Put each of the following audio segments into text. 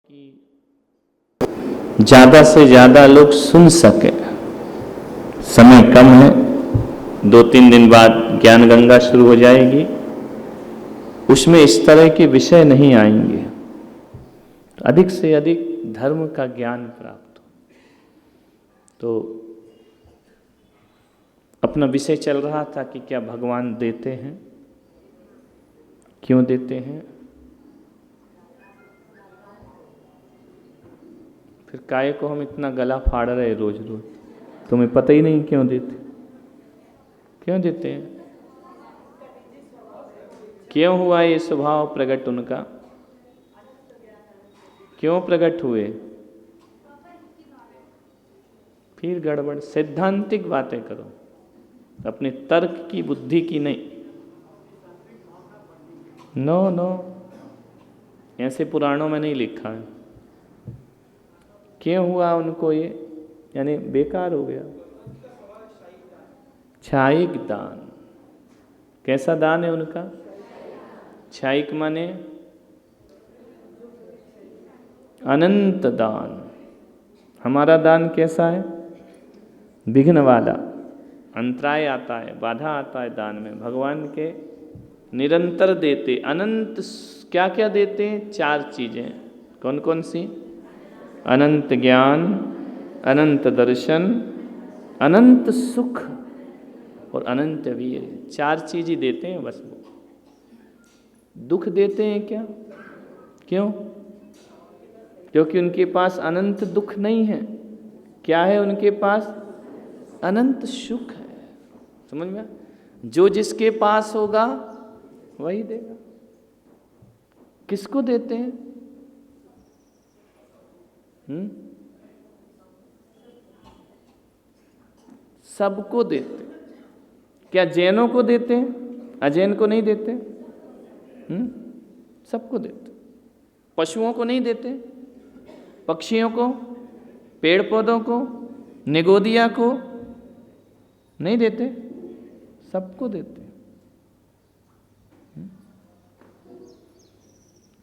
कि ज़्यादा से ज़्यादा लोग सुन सके। समय कम है, 2-3 दिन बाद ज्ञान गंगा शुरू हो जाएगी, उसमें इस तरह के विषय नहीं आएंगे, तो अधिक से अधिक धर्म का ज्ञान प्राप्त हो। तो अपना विषय चल रहा था कि क्या भगवान देते हैं, क्यों देते हैं, फिर काहे को हम इतना गला फाड़ रहे रोज रोज, तुम्हें पता ही नहीं क्यों देते हैं, क्यों हुआ ये स्वभाव प्रकट उनका, क्यों प्रकट हुए, फिर गड़बड़। सैद्धांतिक बातें करो, अपने तर्क की बुद्धि की नहीं। नो ऐसे पुराणों में नहीं लिखा है। क्यों हुआ उनको ये, यानी बेकार हो गया। छायिक दान, कैसा दान है उनका? छायिक माने अनंत दान। हमारा दान कैसा है? विघ्न वाला, अंतराय आता है, बाधा आता है दान में। भगवान के निरंतर देते, अनंत क्या क्या देते हैं? 4 चीजें। कौन कौन सी? अनंत ज्ञान, अनंत दर्शन, अनंत सुख और अनंत वीर। 4 चीज ही देते हैं बस। वो दुख देते हैं क्या? क्यों? क्योंकि उनके पास अनंत दुख नहीं है। क्या है उनके पास? अनंत सुख है। समझ में? जो जिसके पास होगा वही देगा। किसको देते हैं? सबको देते। क्या जैनों को देते हैं? अजैन को नहीं देते? सबको देते। पशुओं को नहीं देते? पक्षियों को, पेड़ पौधों को, निगोदिया को नहीं देते? सबको देते।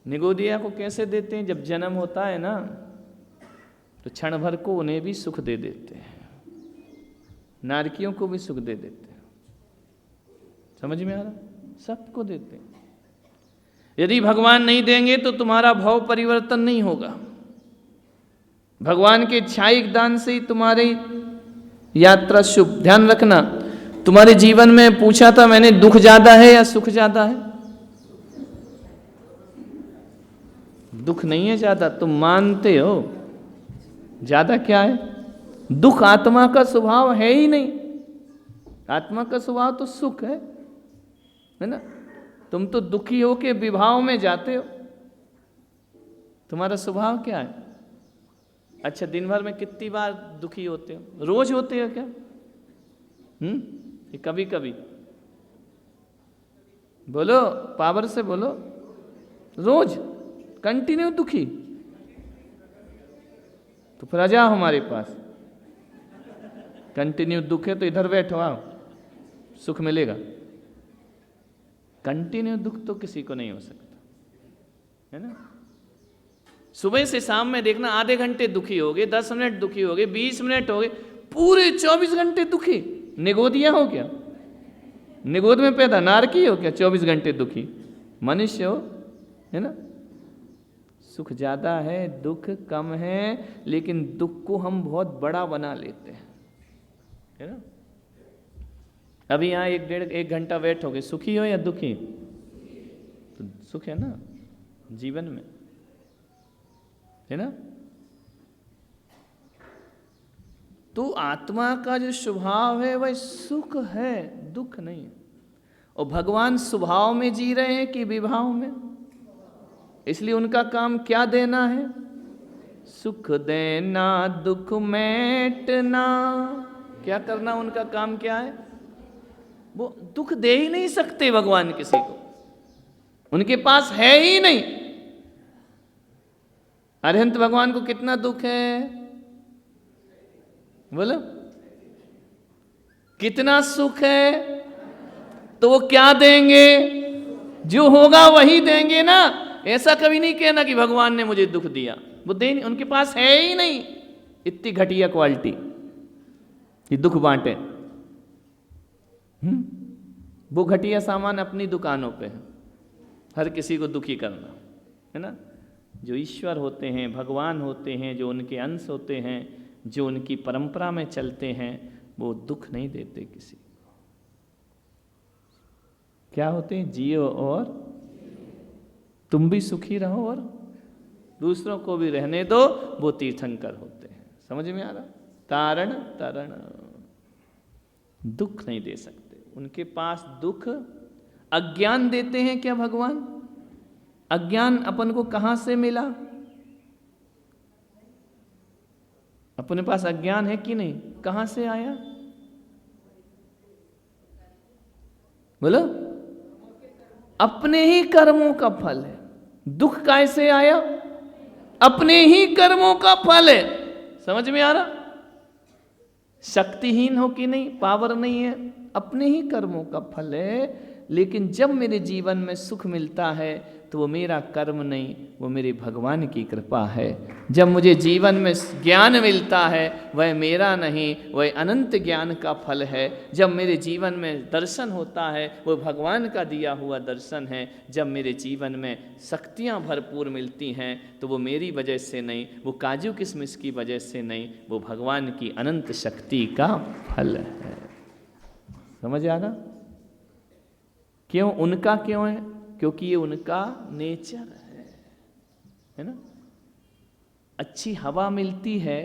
निगोदिया को कैसे देते हैं? जब जन्म होता है ना, तो क्षण भर को उन्हें भी सुख दे देते हैं, नारकियों को भी सुख दे देते हैं। समझ में आ रहा? सबको देते हैं। यदि भगवान नहीं देंगे तो तुम्हारा भाव परिवर्तन नहीं होगा। भगवान के छायिक दान से ही तुम्हारी यात्रा शुभ। ध्यान रखना, तुम्हारे जीवन में पूछा था मैंने, दुख ज्यादा है या सुख ज्यादा है? दुख नहीं है ज्यादा, तुम मानते हो। ज्यादा क्या है? दुख आत्मा का स्वभाव है ही नहीं। आत्मा का स्वभाव तो सुख है ना? तुम तो दुखी हो के विभाव में जाते हो। तुम्हारा स्वभाव क्या है? अच्छा, दिन भर में कितनी बार दुखी होते हो? रोज होते हो क्या? कभी कभी? बोलो, पावर से बोलो। रोज कंटिन्यू दुखी? तो फिर आ जाओ हमारे पास। कंटिन्यू दुख है तो इधर बैठो, आओ, सुख मिलेगा। कंटिन्यू दुख तो किसी को नहीं हो सकता, है ना? सुबह से शाम में देखना, आधे घंटे दुखी हो गए, 10 मिनट दुखी हो गए, 20 मिनट हो गए, पूरे 24 घंटे दुखी। निगोदिया हो क्या? निगोद में पैदा नारकी हो क्या? 24 घंटे दुखी मनुष्य हो, है ना? सुख ज्यादा है, दुख कम है, लेकिन दुख को हम बहुत बड़ा बना लेते हैं, है ना? अभी यहाँ 1-1.5 घंटा बैठोगे, सुखी हो या दुखी? तो सुख है ना जीवन में, है ना? तो आत्मा का जो स्वभाव है वह सुख है, दुख नहीं है। और भगवान स्वभाव में जी रहे हैं कि विभाव में? इसलिए उनका काम क्या देना है? सुख देना, दुख मेटना। क्या करना? उनका काम क्या है? वो दुख दे ही नहीं सकते भगवान किसी को, उनके पास है ही नहीं। अरिहंत भगवान को कितना दुख है? बोलो। कितना सुख है? तो वो क्या देंगे? जो होगा वही देंगे ना। ऐसा कभी नहीं कहना कि भगवान ने मुझे दुख दिया। वो दे नहीं, उनके पास है ही नहीं इतनी घटिया क्वालिटी कि दुख बांटे। वो घटिया सामान अपनी दुकानों पे है, हर किसी को दुखी करना, है ना। जो ईश्वर होते हैं, भगवान होते हैं, जो उनके अंश होते हैं, जो उनकी परंपरा में चलते हैं, वो दुख नहीं देते किसी। क्या होते हैं? जियो और तुम भी सुखी रहो और दूसरों को भी रहने दो, वो तीर्थंकर होते हैं। समझ में आ रहा? तारण तरण, दुख नहीं दे सकते उनके पास। दुख अज्ञान देते हैं क्या भगवान? अज्ञान अपन को कहां से मिला? अपने पास अज्ञान है कि नहीं? कहां से आया? बोलो। अपने ही कर्मों का फल है। दुख कैसे आया? अपने ही कर्मों का फल है। समझ में आ रहा? शक्तिहीन हो कि नहीं, पावर नहीं है, अपने ही कर्मों का फल है। लेकिन जब मेरे जीवन में सुख मिलता है तो वो मेरा कर्म नहीं, वो मेरे भगवान की कृपा है। जब मुझे जीवन में ज्ञान मिलता है वह मेरा नहीं, वह अनंत ज्ञान का फल है। जब मेरे जीवन में दर्शन होता है वो भगवान का दिया हुआ दर्शन है। जब मेरे जीवन में शक्तियाँ भरपूर मिलती हैं तो वो मेरी वजह से नहीं, वो काजू किशमिश की वजह से नहीं, वो भगवान की अनंत शक्ति का फल है। समझ आ रहा? क्यों? उनका क्यों है? क्योंकि ये उनका नेचर है ना। अच्छी हवा मिलती है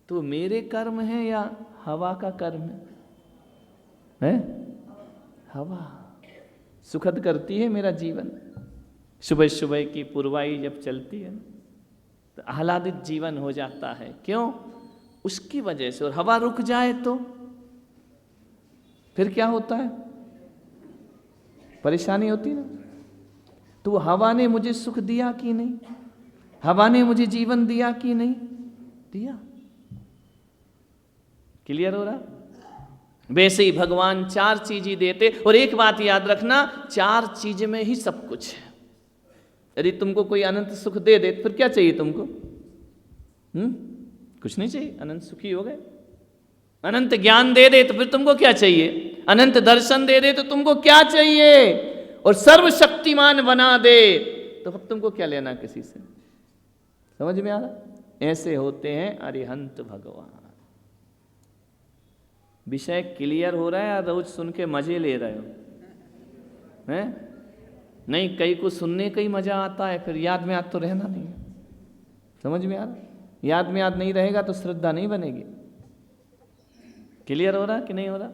तो मेरे कर्म है या हवा का कर्म है? हवा सुखद करती है मेरा जीवन। सुबह सुबह की पुरवाई जब चलती है तो आह्लादित जीवन हो जाता है। क्यों? उसकी वजह से। और हवा रुक जाए तो फिर क्या होता है? परेशानी होती ना। तो हवा ने मुझे सुख दिया कि नहीं? हवा ने मुझे जीवन दिया कि नहीं दिया? क्लियर हो रहा? वैसे ही भगवान चार चीज ही देते। और एक बात याद रखना, चार चीज में ही सब कुछ है। यदि तुमको कोई अनंत सुख दे दे फिर क्या चाहिए तुमको? कुछ नहीं चाहिए, अनंत सुखी हो गए। अनंत ज्ञान दे दे तो फिर तुमको क्या चाहिए? अनंत दर्शन दे दे तो तुमको क्या चाहिए? और सर्वशक्तिमान बना दे तो अब तुमको क्या लेना किसी से? समझ में आ रहा? ऐसे होते हैं अरिहंत भगवान। विषय क्लियर हो रहा है या रोज सुन के मजे ले रहे हो? हैं? नहीं, कई को सुनने का ही मजा आता है, फिर याद में याद तो रहना नहीं है। समझ में आ रहा? याद में याद नहीं रहेगा तो श्रद्धा नहीं बनेगी। क्लियर हो रहा कि नहीं हो रहा?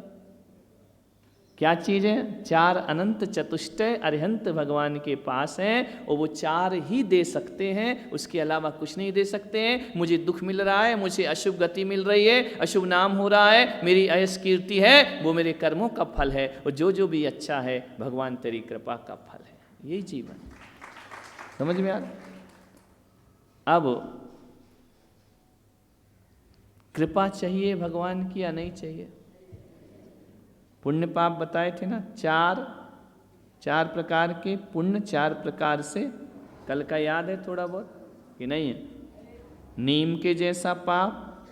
क्या चीज़ है? चार अनंत चतुष्टय अरिहंत भगवान के पास हैं और वो चार ही दे सकते हैं, उसके अलावा कुछ नहीं दे सकते हैं। मुझे दुख मिल रहा है, मुझे अशुभ गति मिल रही है, अशुभ नाम हो रहा है, मेरी अयश कीर्ति है, वो मेरे कर्मों का फल है। और जो भी अच्छा है भगवान तेरी कृपा का फल है। यही जीवन। समझ में आ रहा? अब कृपा चाहिए भगवान की या नहीं चाहिए? पुण्य पाप बताए थे ना, चार प्रकार के पुण्य, चार प्रकार से। कल का याद है थोड़ा बहुत कि नहीं है? नीम के जैसा पाप,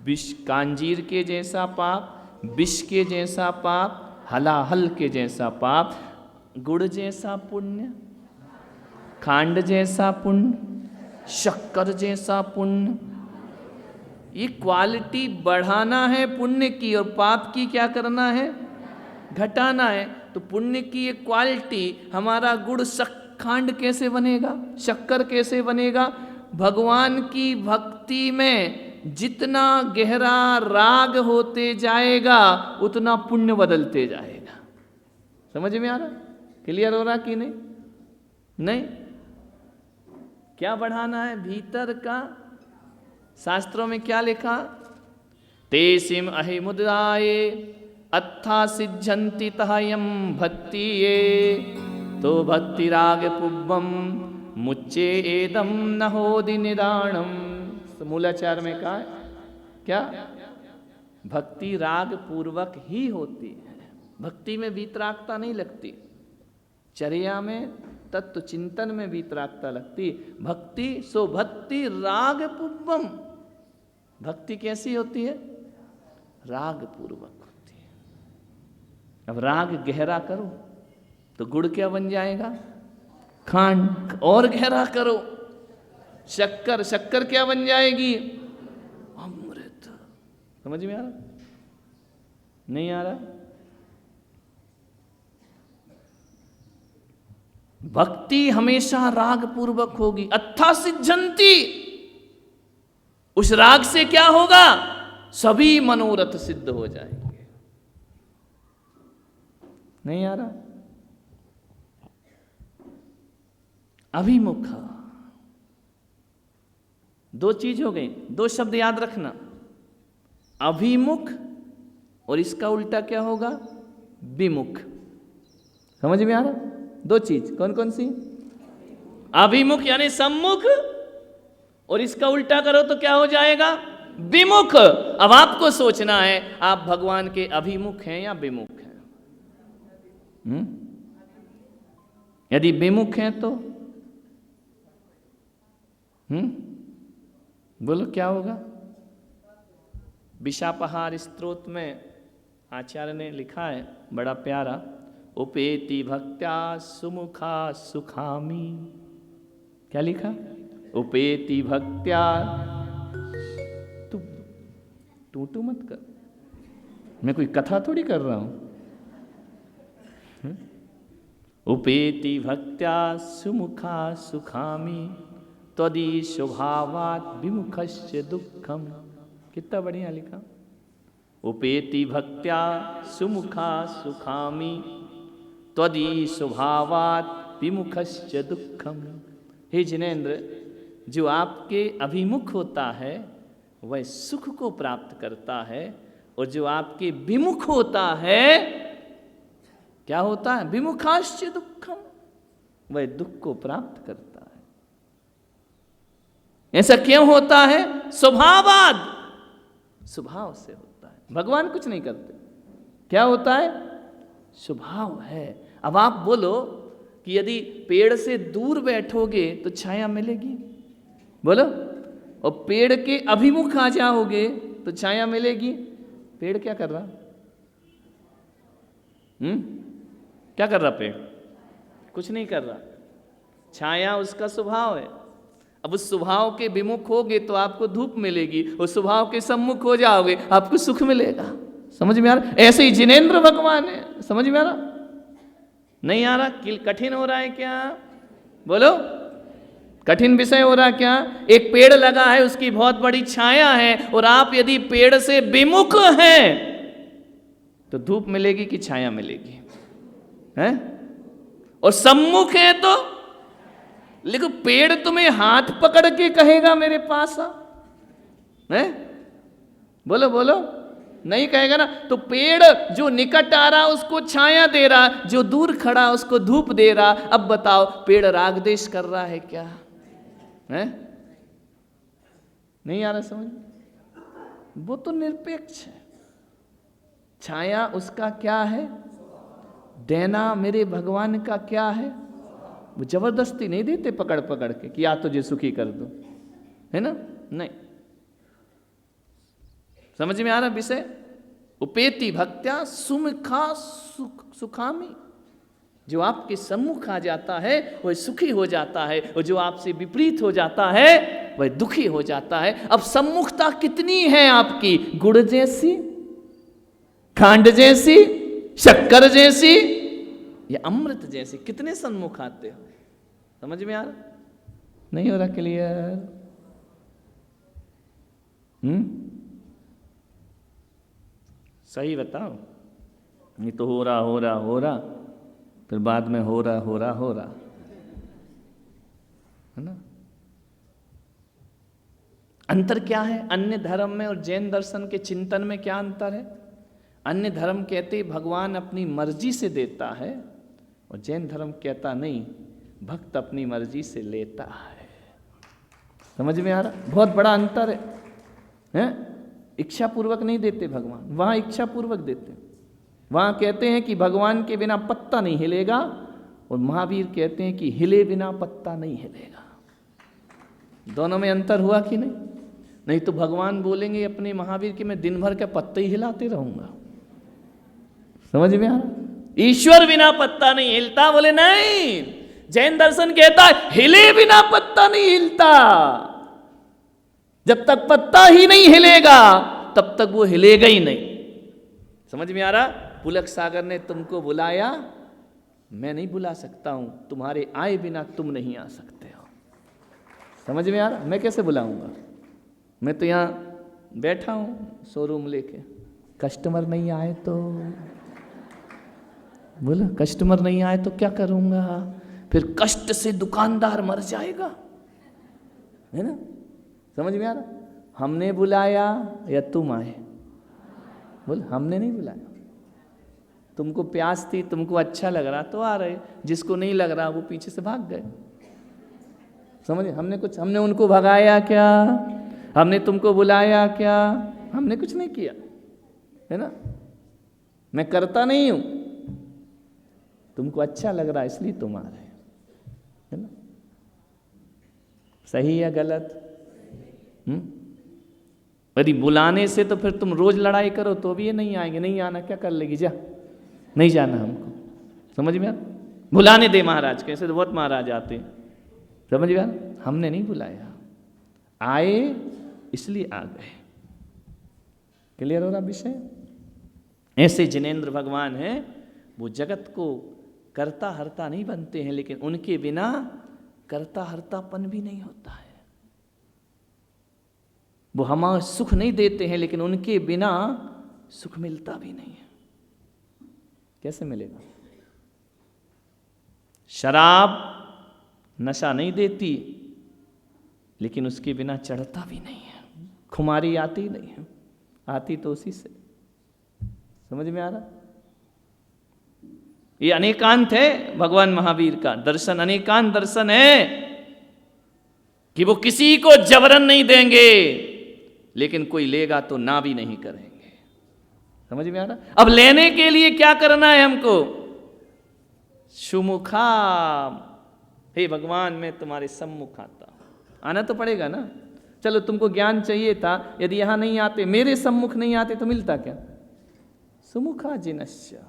विष कांजीर के जैसा पाप, विष के जैसा पाप, हलाहल के जैसा पाप, गुड़ जैसा पुण्य, खांड जैसा पुण्य, शक्कर जैसा पुण्य। ये क्वालिटी बढ़ाना है पुण्य की, और पाप की क्या करना है? घटाना है। तो पुण्य की ये क्वालिटी, हमारा गुड़ खांड कैसे बनेगा? शक्कर कैसे बनेगा? भगवान की भक्ति में जितना गहरा राग होते जाएगा उतना पुण्य बदलते जाएगा। समझ में आ रहा? क्लियर हो रहा कि नहीं? नहीं? क्या बढ़ाना है? भीतर का। शास्त्रों में क्या लिखा? तेसिम अहिमुदाये अत्था सिद्धंति तहयम भक्ति ये तो भक्ति राग पुब्बम मुच्चे एदम नहोदि निदानम। मूलाचार में कहा क्या? भक्ति राग पूर्वक ही होती है। भक्ति में वीतरागता नहीं लगती। चर्या में तत्व चिंतन में वीतरागता लगती। भक्ति सो भक्ति राग पूर्वम, भक्ति कैसी होती है? राग पूर्वक होती है। अब राग गहरा करो तो गुड़ क्या बन जाएगा? खांड। और गहरा करो शक्कर, शक्कर क्या बन जाएगी? अमृत। समझ में आ रहा? नहीं आ रहा? भक्ति हमेशा राग पूर्वक होगी। अत्था सिद्धंती, उस राग से क्या होगा? सभी मनोरथ सिद्ध हो जाएंगे। नहीं आ रहा? अभिमुख, दो चीज हो गई, दो शब्द याद रखना, अभिमुख और इसका उल्टा क्या होगा? विमुख। समझ में आ रहा? दो चीज कौन कौन सी? अभिमुख यानी सम्मुख, और इसका उल्टा करो तो क्या हो जाएगा? विमुख। अब आपको सोचना है आप भगवान के अभिमुख हैं या विमुख हैं। यदि विमुख हैं तो बोलो क्या होगा? विशापहार स्तोत्र में आचार्य ने लिखा है बड़ा प्यारा, उपेति भक्त्या सुमुखा सुखामी। क्या लिखा? उपेति भक्त्या, टू मत कर, मैं कोई कथा थोड़ी कर रहा हूं। उपेति भक्त्या सुमुखा सुखामी त्वदि स्वभावात् विमुखस्य दुःखम। कितना बढ़िया लिखा। उपेति भक्त्या सुमुखा सुखामी त्वदि स्वभावात् विमुखस्य दुःखम। हे जिनेंद्र, जो आपके अभिमुख होता है वह सुख को प्राप्त करता है, और जो आपके विमुख होता है क्या होता है? विमुखाश्च दुःखम, वह दुख को प्राप्त करता है। ऐसा क्यों होता है? स्वभावाद, स्वभाव से होता है। भगवान कुछ नहीं करते, क्या होता है? स्वभाव है। अब आप बोलो कि यदि पेड़ से दूर बैठोगे तो छाया मिलेगी, बोलो, और पेड़ के अभिमुख आ जाओगे तो छाया मिलेगी। पेड़ क्या कर रहा? क्या कर रहा पेड़? कुछ नहीं कर रहा। छाया उसका स्वभाव है। अब उस स्वभाव के विमुख होगे तो आपको धूप मिलेगी, उस स्वभाव के सम्मुख हो जाओगे आपको सुख मिलेगा। समझ में आ रहा? ऐसे ही जिनेंद्र भगवान है। समझ में आ रहा? नहीं आ रहा? कठिन हो रहा है क्या? बोलो, कठिन विषय हो रहा क्या? एक पेड़ लगा है, उसकी बहुत बड़ी छाया है, और आप यदि पेड़ से विमुख हैं तो धूप मिलेगी कि छाया मिलेगी? हैं? और सम्मुख है तो, लेकिन पेड़ तुम्हें हाथ पकड़ के कहेगा मेरे पास आ, हैं? बोलो बोलो, नहीं कहेगा ना। तो पेड़ जो निकट आ रहा उसको छाया दे रहा, जो दूर खड़ा उसको धूप दे रहा। अब बताओ पेड़ राग देश कर रहा है क्या? है? नहीं आ रहा समझ? वो तो निरपेक्ष है। छाया उसका क्या है? देना मेरे भगवान का क्या है? वो जबरदस्ती नहीं देते पकड़ पकड़ के कि या तुझे सुखी कर दो, है ना? नहीं। समझ में आ रहा विषय? उपेति भक्त्या सुमुखा सुखामी, जो आपके सम्मुख आ जाता है वह सुखी हो जाता है, और जो आपसे विपरीत हो जाता है वह दुखी हो जाता है। अब सम्मुखता कितनी है आपकी? गुड़ जैसी, खांड जैसी, शक्कर जैसी, या अमृत जैसी? कितने सम्मुख आते हो? समझ में आ रहा? नहीं हो रहा क्लियर? सही बताओ, नहीं तो हो रहा फिर बाद में हो रहा है ना? अंतर क्या है अन्य धर्म में और जैन दर्शन के चिंतन में? क्या अंतर है? अन्य धर्म कहते भगवान अपनी मर्जी से देता है, और जैन धर्म कहता नहीं, भक्त अपनी मर्जी से लेता है। समझ में आ रहा? बहुत बड़ा अंतर है? इच्छा पूर्वक नहीं देते भगवान, वहां इच्छा पूर्वक देते। वहां कहते हैं कि भगवान के बिना पत्ता नहीं हिलेगा, और महावीर कहते हैं कि हिले बिना पत्ता नहीं हिलेगा। दोनों में अंतर हुआ कि नहीं? नहीं तो भगवान बोलेंगे अपने महावीर कि मैं दिन भर के पत्ते ही हिलाते रहूंगा। समझ में आ रहा? ईश्वर बिना पत्ता नहीं हिलता। बोले नहीं, जैन दर्शन कहता है हिले बिना पत्ता नहीं हिलता। जब तक पत्ता ही नहीं हिलेगा तब तक वो हिलेगा ही नहीं। समझ में आ रहा? पुलक सागर ने तुमको बुलाया, मैं नहीं बुला सकता हूं, तुम्हारे आए बिना तुम नहीं आ सकते हो। समझ में आ रहा? मैं कैसे बुलाऊंगा? मैं तो यहां बैठा हूं शोरूम लेके, कस्टमर नहीं आए तो बोला, कस्टमर नहीं आए तो क्या करूंगा? फिर कष्ट से दुकानदार मर जाएगा, है ना? समझ में आ रहा? हमने बुलाया या तुम आए? बोल, हमने नहीं बुलाया। तुमको प्यास थी, तुमको अच्छा लग रहा तो आ रहे, जिसको नहीं लग रहा वो पीछे से भाग गए। समझ? हमने उनको भगाया क्या? हमने तुमको बुलाया क्या? हमने कुछ नहीं किया, है ना? मैं करता नहीं हूं, तुमको अच्छा लग रहा इसलिए तुम आ रहे, है ना? सही या गलत? यदि बुलाने से तो फिर तुम रोज लड़ाई करो तो भी ये नहीं आएंगे। नहीं आना क्या कर लेगी, जा, नहीं जाना हमको। समझ में आ? बुलाने दे महाराज, कैसे तो बहुत महाराज आते हैं। समझ में आ? हमने नहीं बुलाया, आए इसलिए आ गए। क्लियर हो रहा विषय? ऐसे जिनेंद्र भगवान हैं, वो जगत को करता हरता नहीं बनते हैं, लेकिन उनके बिना करता हरतापन भी नहीं होता है। वो हमारा सुख नहीं देते हैं, लेकिन उनके बिना सुख मिलता भी नहीं है। कैसे मिलेगा? शराब नशा नहीं देती, लेकिन उसके बिना चढ़ता भी नहीं है। खुमारी आती नहीं है, आती तो उसी से। समझ में आ रहा? ये अनेकांत है भगवान महावीर का दर्शन, अनेकांत दर्शन है कि वो किसी को जबरन नहीं देंगे, लेकिन कोई लेगा तो ना भी नहीं करेंगे। समझ में आ रहा? अब लेने के लिए क्या करना है हमको? सुमुखा, हे भगवान मैं तुम्हारे सम्मुख आता हूं। आना तो पड़ेगा ना। चलो तुमको ज्ञान चाहिए था, यदि यहां नहीं आते, मेरे सम्मुख नहीं आते तो मिलता क्या? सुमुखा जिनस्य,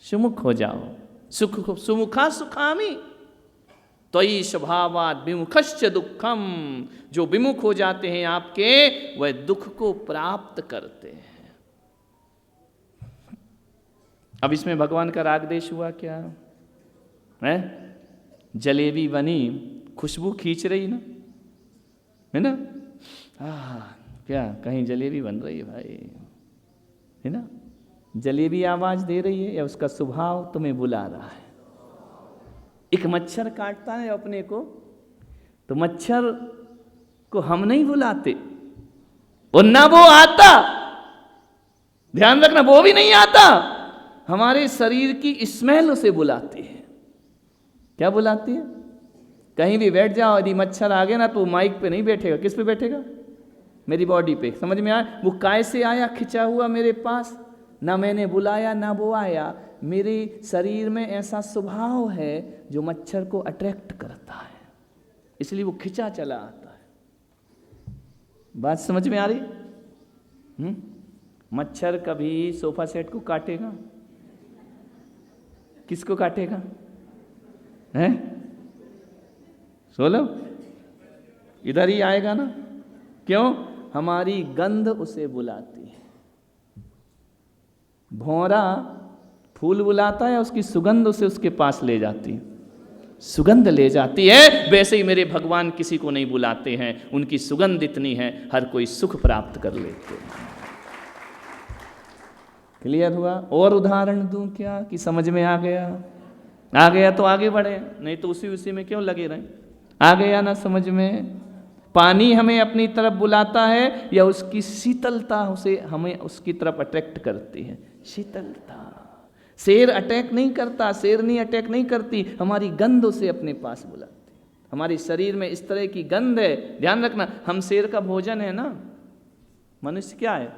सुमुख हो जाओ। सुख सुमुखा सुखामी त्वयि स्वभावात् विमुखश्च दुखम। जो विमुख हो जाते हैं आपके, वह दुख को प्राप्त करते हैं। अब इसमें भगवान का राग देश हुआ क्या है? जलेबी बनी, खुशबू खींच रही ना, है ना? क्या कहीं जलेबी बन रही है भाई, है ना? जलेबी आवाज दे रही है या उसका स्वभाव तुम्हें बुला रहा है? एक मच्छर काटता है अपने को, तो मच्छर को हम नहीं बुलाते, और ना वो आता, ध्यान रखना, वो भी नहीं आता। हमारे शरीर की स्मेल उसे बुलाती है। क्या बुलाती है? कहीं भी बैठ जाओ, यदि मच्छर आ गया ना तो माइक पे नहीं बैठेगा। किस पे बैठेगा? मेरी बॉडी पे। समझ में आया? वो काय से आया खिंचा हुआ मेरे पास? ना मैंने बुलाया ना वो आया, मेरे शरीर में ऐसा स्वभाव है जो मच्छर को अट्रैक्ट करता है, इसलिए वो खिंचा चला आता है। बात समझ में आ रही? मच्छर कभी सोफा सेट को काटेगा? किसको काटेगा? हैं? सोलो इधर ही आएगा ना। क्यों? हमारी गंध उसे बुलाती है। भौरा फूल बुलाता है, उसकी सुगंध उसे उसके पास ले जाती है, सुगंध ले जाती है। वैसे ही मेरे भगवान किसी को नहीं बुलाते हैं, उनकी सुगंध इतनी है हर कोई सुख प्राप्त कर लेते हैं। क्लियर हुआ? और उदाहरण दूं क्या कि समझ में आ गया? आ गया तो आगे बढ़े, नहीं तो उसी में क्यों लगे रहे? आ गया ना समझ में? पानी हमें अपनी तरफ बुलाता है या उसकी शीतलता उसे हमें उसकी तरफ अट्रैक्ट करती है? शीतलता। शेर अटैक नहीं करता, शेरनी अटैक नहीं करती, हमारी गंध उसे अपने पास बुलाती। हमारे शरीर में इस तरह की गंध है, ध्यान रखना। हम शेर का भोजन है ना, मनुष्य क्या है?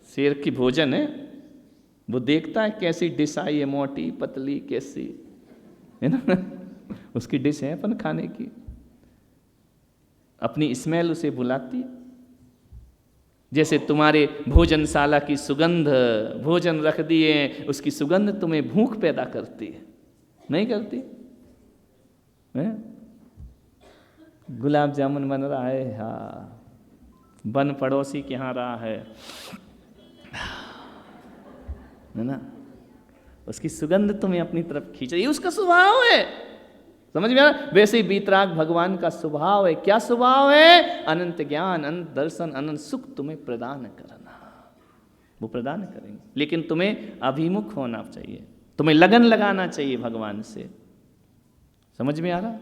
शेर की भोजन है। वो देखता है कैसी डिश आई है, मोटी पतली कैसी, है ना। उसकी डिश है अपन खाने की, अपनी स्मेल उसे बुलाती है। जैसे तुम्हारे भोजनशाला की सुगंध, भोजन रख दिए, उसकी सुगंध तुम्हें भूख पैदा करती है, नहीं करती है? गुलाब जामुन बन रहा है, हाँ, बन पड़ोसी के यहाँ रहा है ना, उसकी सुगंध तुम्हें अपनी तरफ खींच रही है, उसका स्वभाव है। समझ में आ रहा? वैसे ही वीतराग भगवान का स्वभाव है। क्या स्वभाव है? अनंत ज्ञान, अनंत दर्शन, अनंत सुख तुम्हें प्रदान करना, वो प्रदान करेंगे, लेकिन तुम्हें अभिमुख होना चाहिए, तुम्हें लगन लगाना चाहिए भगवान से। समझ में आ रहा?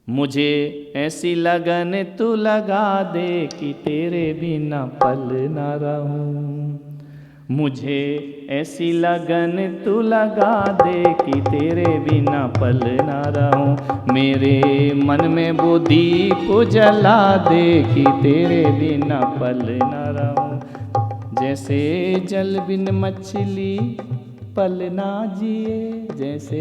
मुझे ऐसी लगन तू लगा दे कि तेरे बिना पल ना रहूं, मुझे ऐसी लगन तू लगा दे कि तेरे बिना पल ना रहूं, मेरे मन में वो दीप जला दे कि तेरे बिना पल ना रहूं। जैसे जल बिन मछली पल ना जिए, जैसे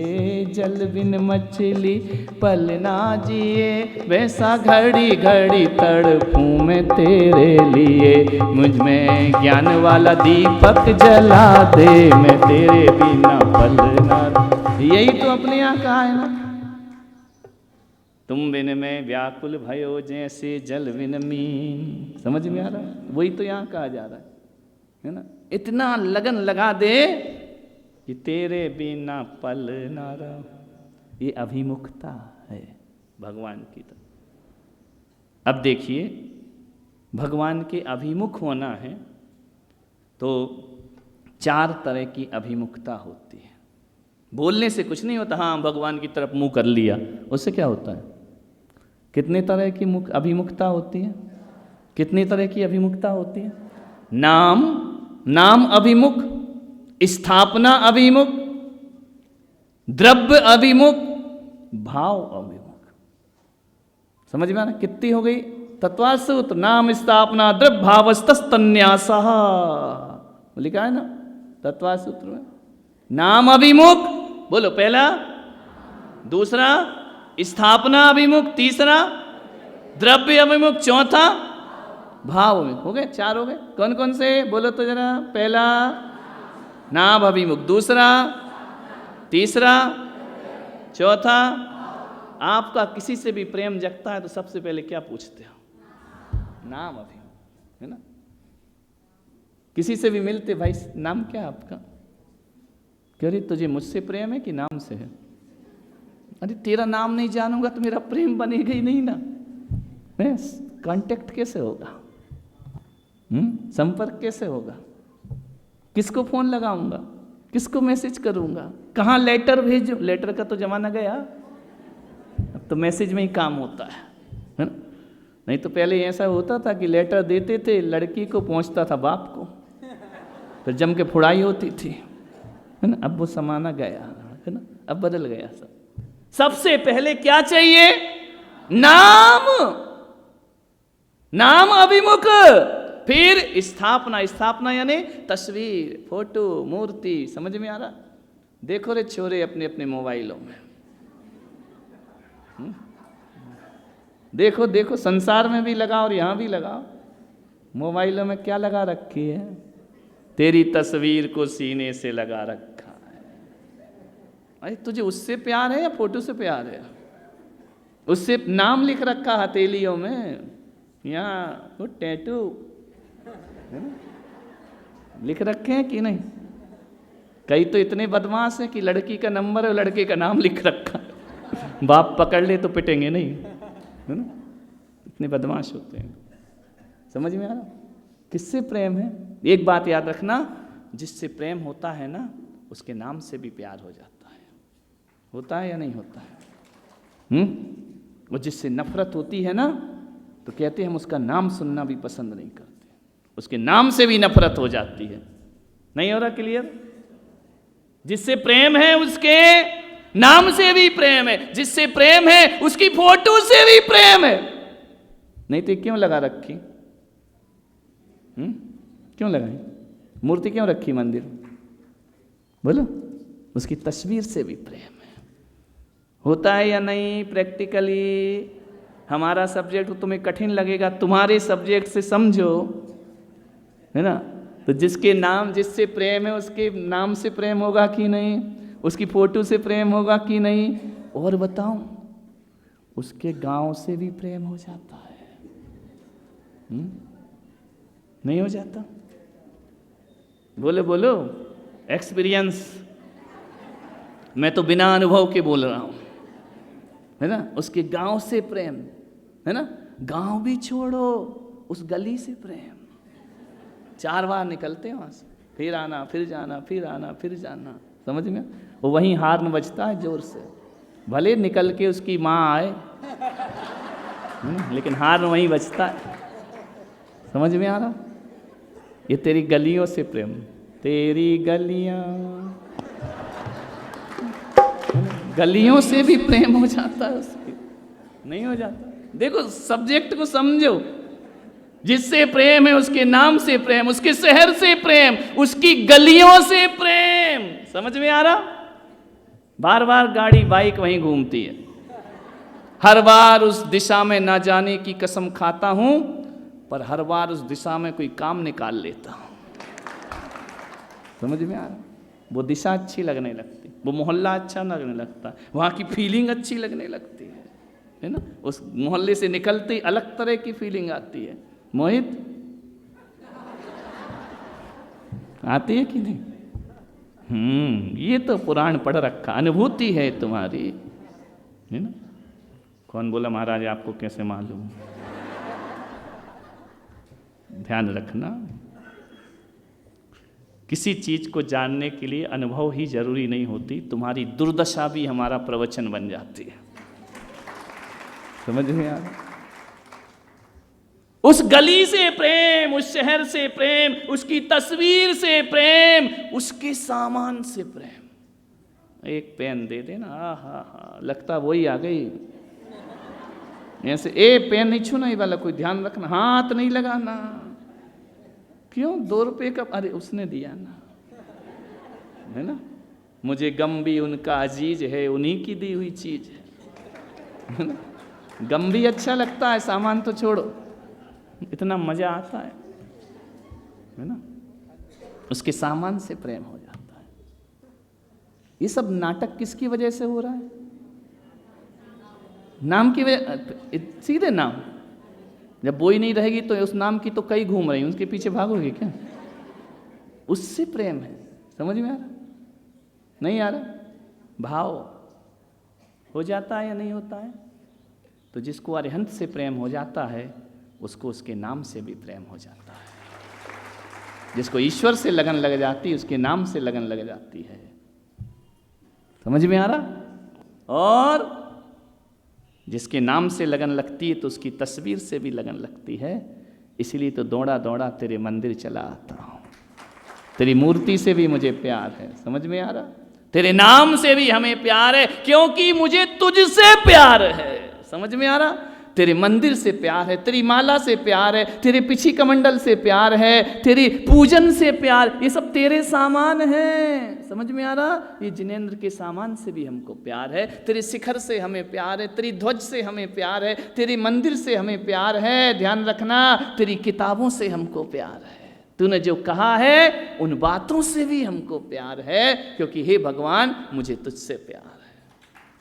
जल बिन मछली पल ना जिए, वैसा घड़ी घड़ी तड़पूं मैं तेरे लिए, मुझ में ज्ञान वाला दीपक जला दे, मैं तेरे बिना पल ना। यही तो अपने यहाँ कहा है ना, तुम बिन में व्याकुल भयो जैसे जल बिन मीन। समझ में आ रहा है? वही तो यहाँ कहा जा रहा है ना। इतना लगन लगा दे कि तेरे बिना पल ना रहो। ये अभिमुखता है भगवान की तरफ। अब देखिए, भगवान के अभिमुख होना है तो 4 तरह की अभिमुखता होती है। बोलने से कुछ नहीं होता, हाँ भगवान की तरफ मुंह कर लिया, उससे क्या होता है? कितने तरह की अभिमुखता होती है? कितनी तरह की अभिमुखता होती है? नाम अभिमुख, स्थापना अभिमुख, द्रव्य अभिमुख, भाव अभिमुख। समझ में आना? कितनी हो गई? तत्वार्थ सूत्र, नाम, स्थापना, द्रव्य, भावस्तन्यासः, लिखा है ना तत्वार्थ सूत्र में। नाम अभिमुख, बोलो पहला, दूसरा स्थापना अभिमुख, तीसरा द्रव्य अभिमुख, चौथा भाव अभिमुख। हो गए? 4 हो गए। कौन कौन से? बोलो तो जरा। पहला नाम अभिमुख, दूसरा, तीसरा, चौथा। आपका किसी से भी प्रेम जगता है तो सबसे पहले क्या पूछते हो? नाम अभिमुख, है ना। किसी से भी मिलते, भाई नाम क्या आपका? कह रही तुझे मुझसे प्रेम है कि नाम से है? अरे तेरा नाम नहीं जानूंगा तो मेरा प्रेम बनेगा ही नहीं ना। कांटेक्ट कैसे होगा? संपर्क कैसे होगा? किसको फोन लगाऊंगा? किसको मैसेज करूंगा? कहाँ लेटर भेजूं? लेटर का तो जमाना गया, अब तो मैसेज में ही काम होता है ना। नहीं तो पहले ऐसा होता था कि लेटर देते थे, लड़की को पहुंचता था बाप को, फिर जम के फुड़ाई होती थी, है ना। अब वो समाना गया, है ना, अब बदल गया सब। सबसे पहले क्या चाहिए? नाम अभिमुख, फिर स्थापना। स्थापना यानी तस्वीर, फोटो, मूर्ति। समझ में आ रहा? देखो रे छोरे अपने अपने मोबाइलों में, देखो देखो, संसार में भी लगाओ और यहाँ भी लगाओ। मोबाइलों में क्या लगा रखी है? तेरी तस्वीर को सीने से लगा रखा है। अरे तुझे उससे प्यार है या फोटो से प्यार है? उससे नाम लिख रखा हथेलियों में, यहाँ वो टैटू लिख रखे हैं कि नहीं? कई तो इतने बदमाश हैं कि लड़की का नंबर और लड़के का नाम लिख रखा, बाप पकड़ ले तो पिटेंगे नहीं, है ना। इतने बदमाश होते हैं। समझ में आ रहा? किससे प्रेम है? एक बात याद रखना, जिससे प्रेम होता है ना, उसके नाम से भी प्यार हो जाता है। होता है या नहीं होता है? और जिससे नफरत होती है ना, तो कहते हैं हम उसका नाम सुनना भी पसंद नहीं करते, उसके नाम से भी नफरत हो जाती है। नहीं हो रहा क्लियर? जिससे प्रेम है उसके नाम से भी प्रेम है, जिससे प्रेम है उसकी फोटो से भी प्रेम है। नहीं तो क्यों लगा रखी? क्यों लगाई? मूर्ति क्यों रखी मंदिर? बोलो। उसकी तस्वीर से भी प्रेम है। होता है या नहीं प्रैक्टिकली? हमारा सब्जेक्ट तुम्हें कठिन लगेगा, तुम्हारे सब्जेक्ट से समझो, है ना। तो जिसके नाम, जिससे प्रेम है उसके नाम से प्रेम होगा कि नहीं, उसकी फोटो से प्रेम होगा कि नहीं, और बताऊं उसके गांव से भी प्रेम हो जाता है। नहीं हो जाता? बोलो बोलो, एक्सपीरियंस, मैं तो बिना अनुभव के बोल रहा हूं, है ना। उसके गांव से प्रेम, है ना। गांव भी छोड़ो, उस गली से प्रेम। 4 बार निकलते हैं वहां से, फिर आना, फिर जाना, फिर आना, फिर जाना, समझ में। वो वहीं हार्न बजता है जोर से, भले निकल के उसकी माँ आए, लेकिन हार्न वहीं बजता है। समझ में आ रहा? ये तेरी गलियों से प्रेम, तेरी गलियां, गलियों से भी प्रेम हो जाता है उसके, नहीं हो जाता? देखो सब्जेक्ट को समझो, जिससे प्रेम है उसके नाम से प्रेम, उसके शहर से प्रेम, उसकी गलियों से प्रेम। समझ में आ रहा? बार बार गाड़ी बाइक वहीं घूमती है, हर बार उस दिशा में ना जाने की कसम खाता हूं, पर हर बार उस दिशा में कोई काम निकाल लेता हूं। समझ में आ रहा? वो दिशा अच्छी लगने लगती, वो मोहल्ला अच्छा लगने लगता, वहां की फीलिंग अच्छी लगने लगती है ना। उस मोहल्ले से निकलते ही अलग तरह की फीलिंग आती है। मोहित, आती है कि नहीं? ये तो पुराण पढ़ रखा, अनुभूति है तुम्हारी, है ना। कौन बोला महाराज आपको कैसे मालूम? ध्यान रखना, किसी चीज को जानने के लिए अनुभव ही जरूरी नहीं होती, तुम्हारी दुर्दशा भी हमारा प्रवचन बन जाती है। समझ में आ रहा? उस गली से प्रेम, उस शहर से प्रेम, उसकी तस्वीर से प्रेम, उसके सामान से प्रेम। एक पेन दे देना, हा, लगता वही आ गई ऐसे। पेन नहीं छूना ये वाला, कोई ध्यान रखना, हाथ नहीं लगाना। क्यों? 2 रुपए का, अरे उसने दिया ना, है ना। मुझे गम भी उनका अजीज है, उन्हीं की दी हुई चीज है ना। गम भी अच्छा लगता है, सामान तो छोड़ो, इतना मजा आता है ना। उसके सामान से प्रेम हो जाता है। ये सब नाटक किसकी वजह से हो रहा है? नाम की वजह, सीधे नाम। जब बोई नहीं रहेगी तो उस नाम की तो कई घूम रही, उसके पीछे भागोगे क्या? उससे प्रेम है। समझ में आ रहा? नहीं आ रहा? भाव हो जाता है या नहीं होता है? तो जिसको अरिहंत से प्रेम हो जाता है, उसको उसके नाम से भी प्रेम हो जाता है। जिसको ईश्वर से लगन लग जाती है, उसके नाम से लगन लग जाती है। समझ में आ रहा? और जिसके नाम से लगन लगती है तो उसकी तस्वीर से भी लगन लगती है। इसीलिए तो दौड़ा दौड़ा तेरे मंदिर चला आता हूं, तेरी मूर्ति से भी मुझे प्यार है। समझ में आ रहा? तेरे नाम से भी हमें प्यार है, क्योंकि मुझे तुझसे प्यार है। समझ में आ रहा? तेरे मंदिर से प्यार है, तेरी माला से प्यार है, तेरे पिछी कमंडल से प्यार है, तेरी पूजन से प्यार, ये सब तेरे सामान हैं। समझ में आ रहा? ये जिनेंद्र के सामान से भी हमको प्यार है, तेरे शिखर से हमें प्यार है, तेरी ध्वज से हमें प्यार है, तेरे मंदिर से हमें प्यार है। ध्यान रखना, तेरी किताबों से हमको प्यार है, तूने जो कहा है उन बातों से भी हमको प्यार है, क्योंकि हे भगवान मुझे तुझसे प्यार है।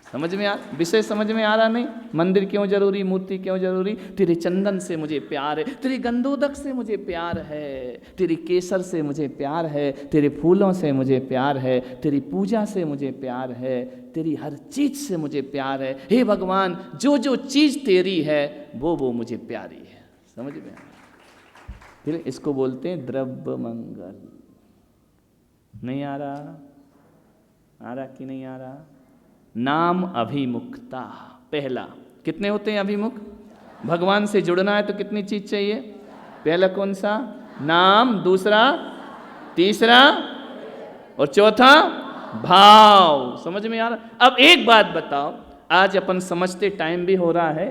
समझ में आ? विषय समझ में आ रहा? नहीं? मंदिर क्यों जरूरी, मूर्ति क्यों जरूरी? तेरे चंदन से मुझे प्यार है, तेरे गंधोदक से मुझे प्यार है, तेरी केसर से मुझे प्यार है, तेरे फूलों से मुझे प्यार है, तेरी पूजा से मुझे प्यार है, तेरी हर चीज से मुझे प्यार है। हे भगवान, जो जो चीज तेरी है वो मुझे प्यारी है। समझ में आ? फिर इसको बोलते हैं द्रव्य मंगल। नहीं आ रहा? आ रहा कि नहीं आ रहा? नाम अभिमुखता। पहला, कितने होते हैं अभिमुख? भगवान से जुड़ना है तो कितनी चीज चाहिए? पहला कौन सा? नाम, दूसरा, तीसरा और चौथा भाव। समझ में आ रहा? अब एक बात बताओ, आज अपन समझते, टाइम भी हो रहा है,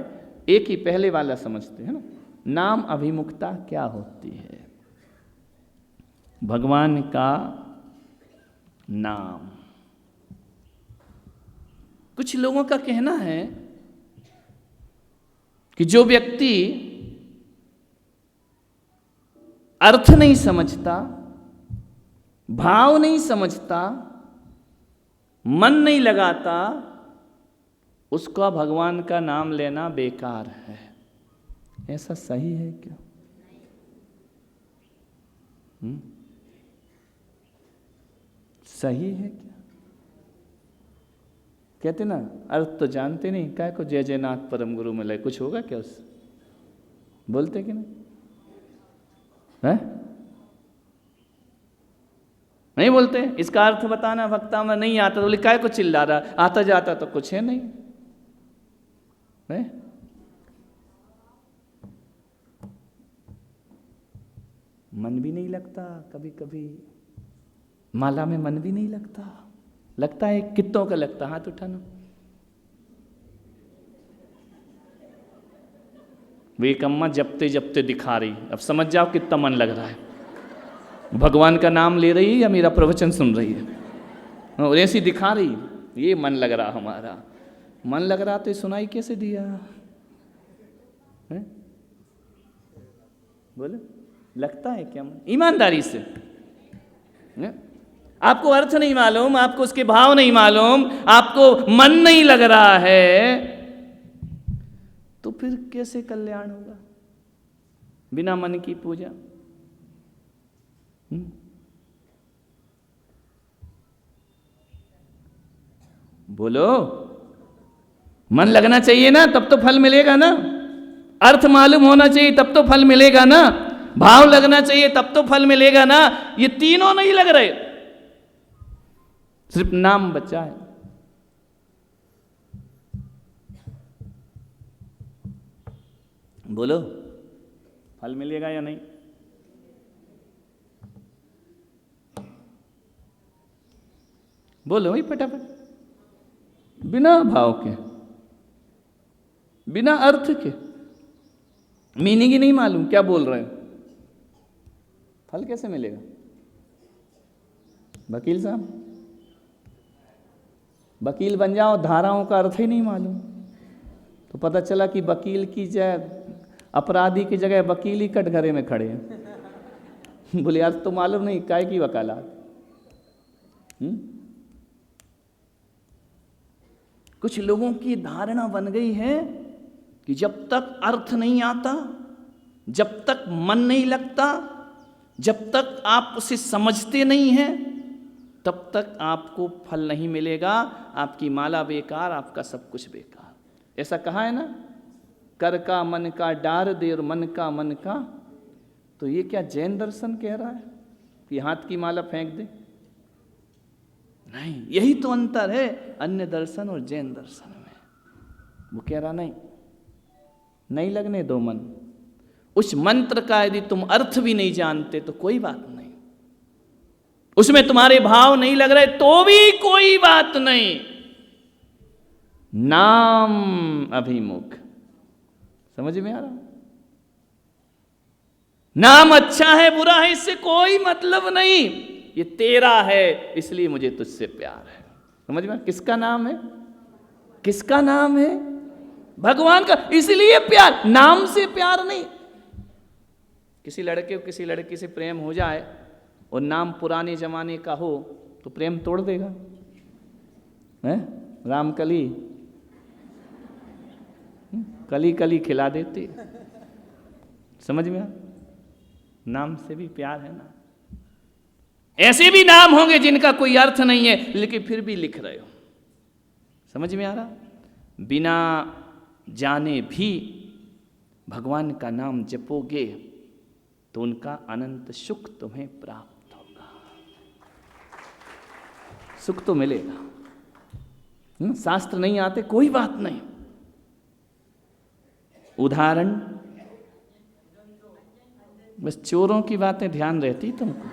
एक ही पहले वाला समझते हैं ना। नाम अभिमुखता क्या होती है? भगवान का नाम, कुछ लोगों का कहना है कि जो व्यक्ति अर्थ नहीं समझता, भाव नहीं समझता, मन नहीं लगाता, उसका भगवान का नाम लेना बेकार है। ऐसा सही है क्या? सही है क्या? कहते ना, अर्थ तो जानते नहीं, काय को जय जयनाथ परम गुरु मिले, कुछ होगा क्या उससे? बोलते कि नहीं है? नहीं बोलते। इसका अर्थ बताना वक्ता में नहीं आता, तो बोले काय को चिल्ला रहा, आता जाता तो कुछ है नहीं है? मन भी नहीं लगता, कभी कभी माला में मन भी नहीं लगता। लगता है कितनों का लगता? हाथ उठाना। वे अम्मा जपते जपते दिखा रही, अब समझ जाओ कितना मन लग रहा है। भगवान का नाम ले रही है या मेरा प्रवचन सुन रही है? और ऐसी दिखा रही, ये मन लग रहा हमारा। मन लग रहा तो सुनाई कैसे दिया है? बोले लगता है क्या? ईमानदारी से है? आपको अर्थ नहीं मालूम, आपको उसके भाव नहीं मालूम, आपको मन नहीं लग रहा है, तो फिर कैसे कल्याण होगा? बिना मन की पूजा। बोलो, मन लगना चाहिए ना, तब तो फल मिलेगा ना। अर्थ मालूम होना चाहिए तब तो फल मिलेगा ना। भाव लगना चाहिए तब तो फल मिलेगा ना। ये तीनों नहीं लग रहे, सिर्फ नाम बचा है। बोलो, फल मिलेगा या नहीं? बोलो ही फटाफट। बिना भाव के, बिना अर्थ के, मीनिंग ही नहीं मालूम क्या बोल रहे हो, फल कैसे मिलेगा? वकील साहब, वकील बन जाओ, धाराओं का अर्थ ही नहीं मालूम, तो पता चला कि वकील की जगह, अपराधी की जगह वकील ही कटघरे में खड़े हैं। बोले अर्थ तो मालूम नहीं, काय की वकालत। कुछ लोगों की धारणा बन गई है कि जब तक अर्थ नहीं आता, जब तक मन नहीं लगता, जब तक आप उसे समझते नहीं हैं, तब तक आपको फल नहीं मिलेगा। आपकी माला बेकार, आपका सब कुछ बेकार। ऐसा कहा है ना, कर का मन का डार दे और मन का मन का। तो ये क्या जैन दर्शन कह रहा है कि हाथ की माला फेंक दे? नहीं, यही तो अंतर है अन्य दर्शन और जैन दर्शन में। वो कह रहा नहीं, नहीं लगने दो मन। उस मंत्र का यदि तुम अर्थ भी नहीं जानते तो कोई बात नहीं, उसमें तुम्हारे भाव नहीं लग रहे तो भी कोई बात नहीं। नाम अभिमुख, समझ में आ रहा? नाम अच्छा है बुरा है इससे कोई मतलब नहीं, ये तेरा है इसलिए मुझे तुझसे प्यार है। समझ में? किसका नाम है? किसका नाम है? भगवान का, इसलिए प्यार। नाम से प्यार नहीं। किसी लड़के को किसी लड़की से प्रेम हो जाए और नाम पुराने जमाने का हो तो प्रेम तोड़ देगा है? रामकली कली कली खिला देती। समझ में? नाम से भी प्यार है ना। ऐसे भी नाम होंगे जिनका कोई अर्थ नहीं है लेकिन फिर भी लिख रहे हो। समझ में आ रहा? बिना जाने भी भगवान का नाम जपोगे तो उनका अनंत सुख तुम्हें प्राप्त होगा। सुख तो मिलेगा। शास्त्र नहीं आते कोई बात नहीं। उदाहरण, बस चोरों की बातें ध्यान रहती तुमको,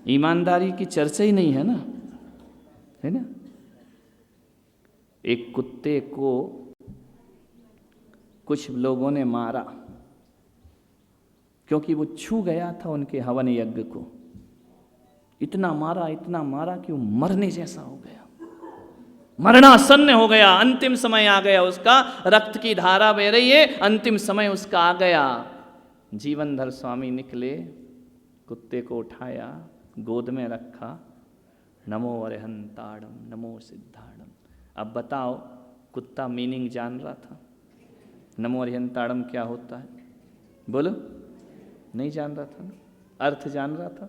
ईमानदारी की चर्चा ही नहीं है ना, है ना। एक कुत्ते को कुछ लोगों ने मारा क्योंकि वो छू गया था उनके हवन यज्ञ को। इतना मारा कि वो मरने जैसा हो गया। मरणासन्न हो गया, अंतिम समय आ गया उसका, रक्त की धारा बह रही है, अंतिम समय उसका आ गया। जीवनधर स्वामी निकले, कुत्ते को उठाया, गोद में रखा, नमो अरिहंताड़म नमो सिद्धाड़म। अब बताओ, कुत्ता मीनिंग जान रहा था? नमो अरिहंताड़म क्या होता है? बोलो। नहीं जान रहा था ना? अर्थ जान रहा था?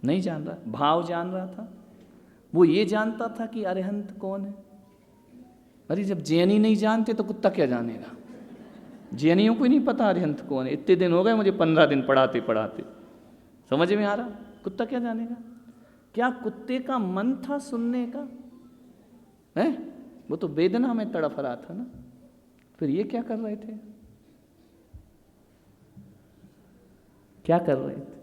नहीं जान रहा। भाव जान रहा था? वो ये जानता था कि अरिहंत कौन है। अरे जब जैनी नहीं जानते तो कुत्ता क्या जानेगा? जैनियों को ही नहीं पता अरिहंत कौन है। इतने दिन हो गए मुझे, 15 दिन पढ़ाते पढ़ाते, समझ में आ रहा? कुत्ता क्या जानेगा? क्या कुत्ते का मन था सुनने का? है वो तो वेदना में तड़फ रहा था ना। फिर ये क्या कर रहे थे? क्या कर रहे थे?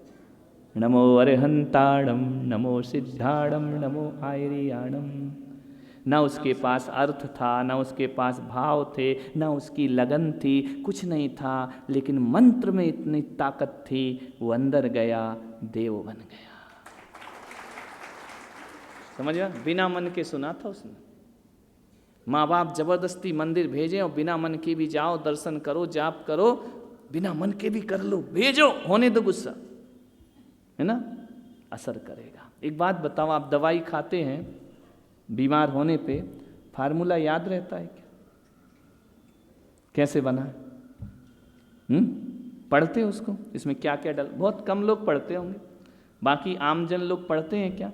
नमो अरिहंताड़म नमो सिद्धाड़म नमो आयरियाणम। ना उसके पास अर्थ था, ना उसके पास भाव थे, ना उसकी लगन थी, कुछ नहीं था, लेकिन मंत्र में इतनी ताकत थी, वो अंदर गया, देव बन गया। समझ गया? बिना मन के सुना था उसने। माँ बाप जबरदस्ती मंदिर भेजे और बिना मन के भी जाओ, दर्शन करो, जाप करो, बिना मन के भी कर लो, भेजो, होने दो गुस्सा, है ना? असर करेगा। एक बात बताओ, आप दवाई खाते हैं बीमार होने पे, फार्मूला याद रहता है क्या? कैसे बना है? पढ़ते हो उसको? इसमें क्या क्या डल? बहुत कम लोग पढ़ते होंगे, बाकी आमजन लोग पढ़ते हैं क्या?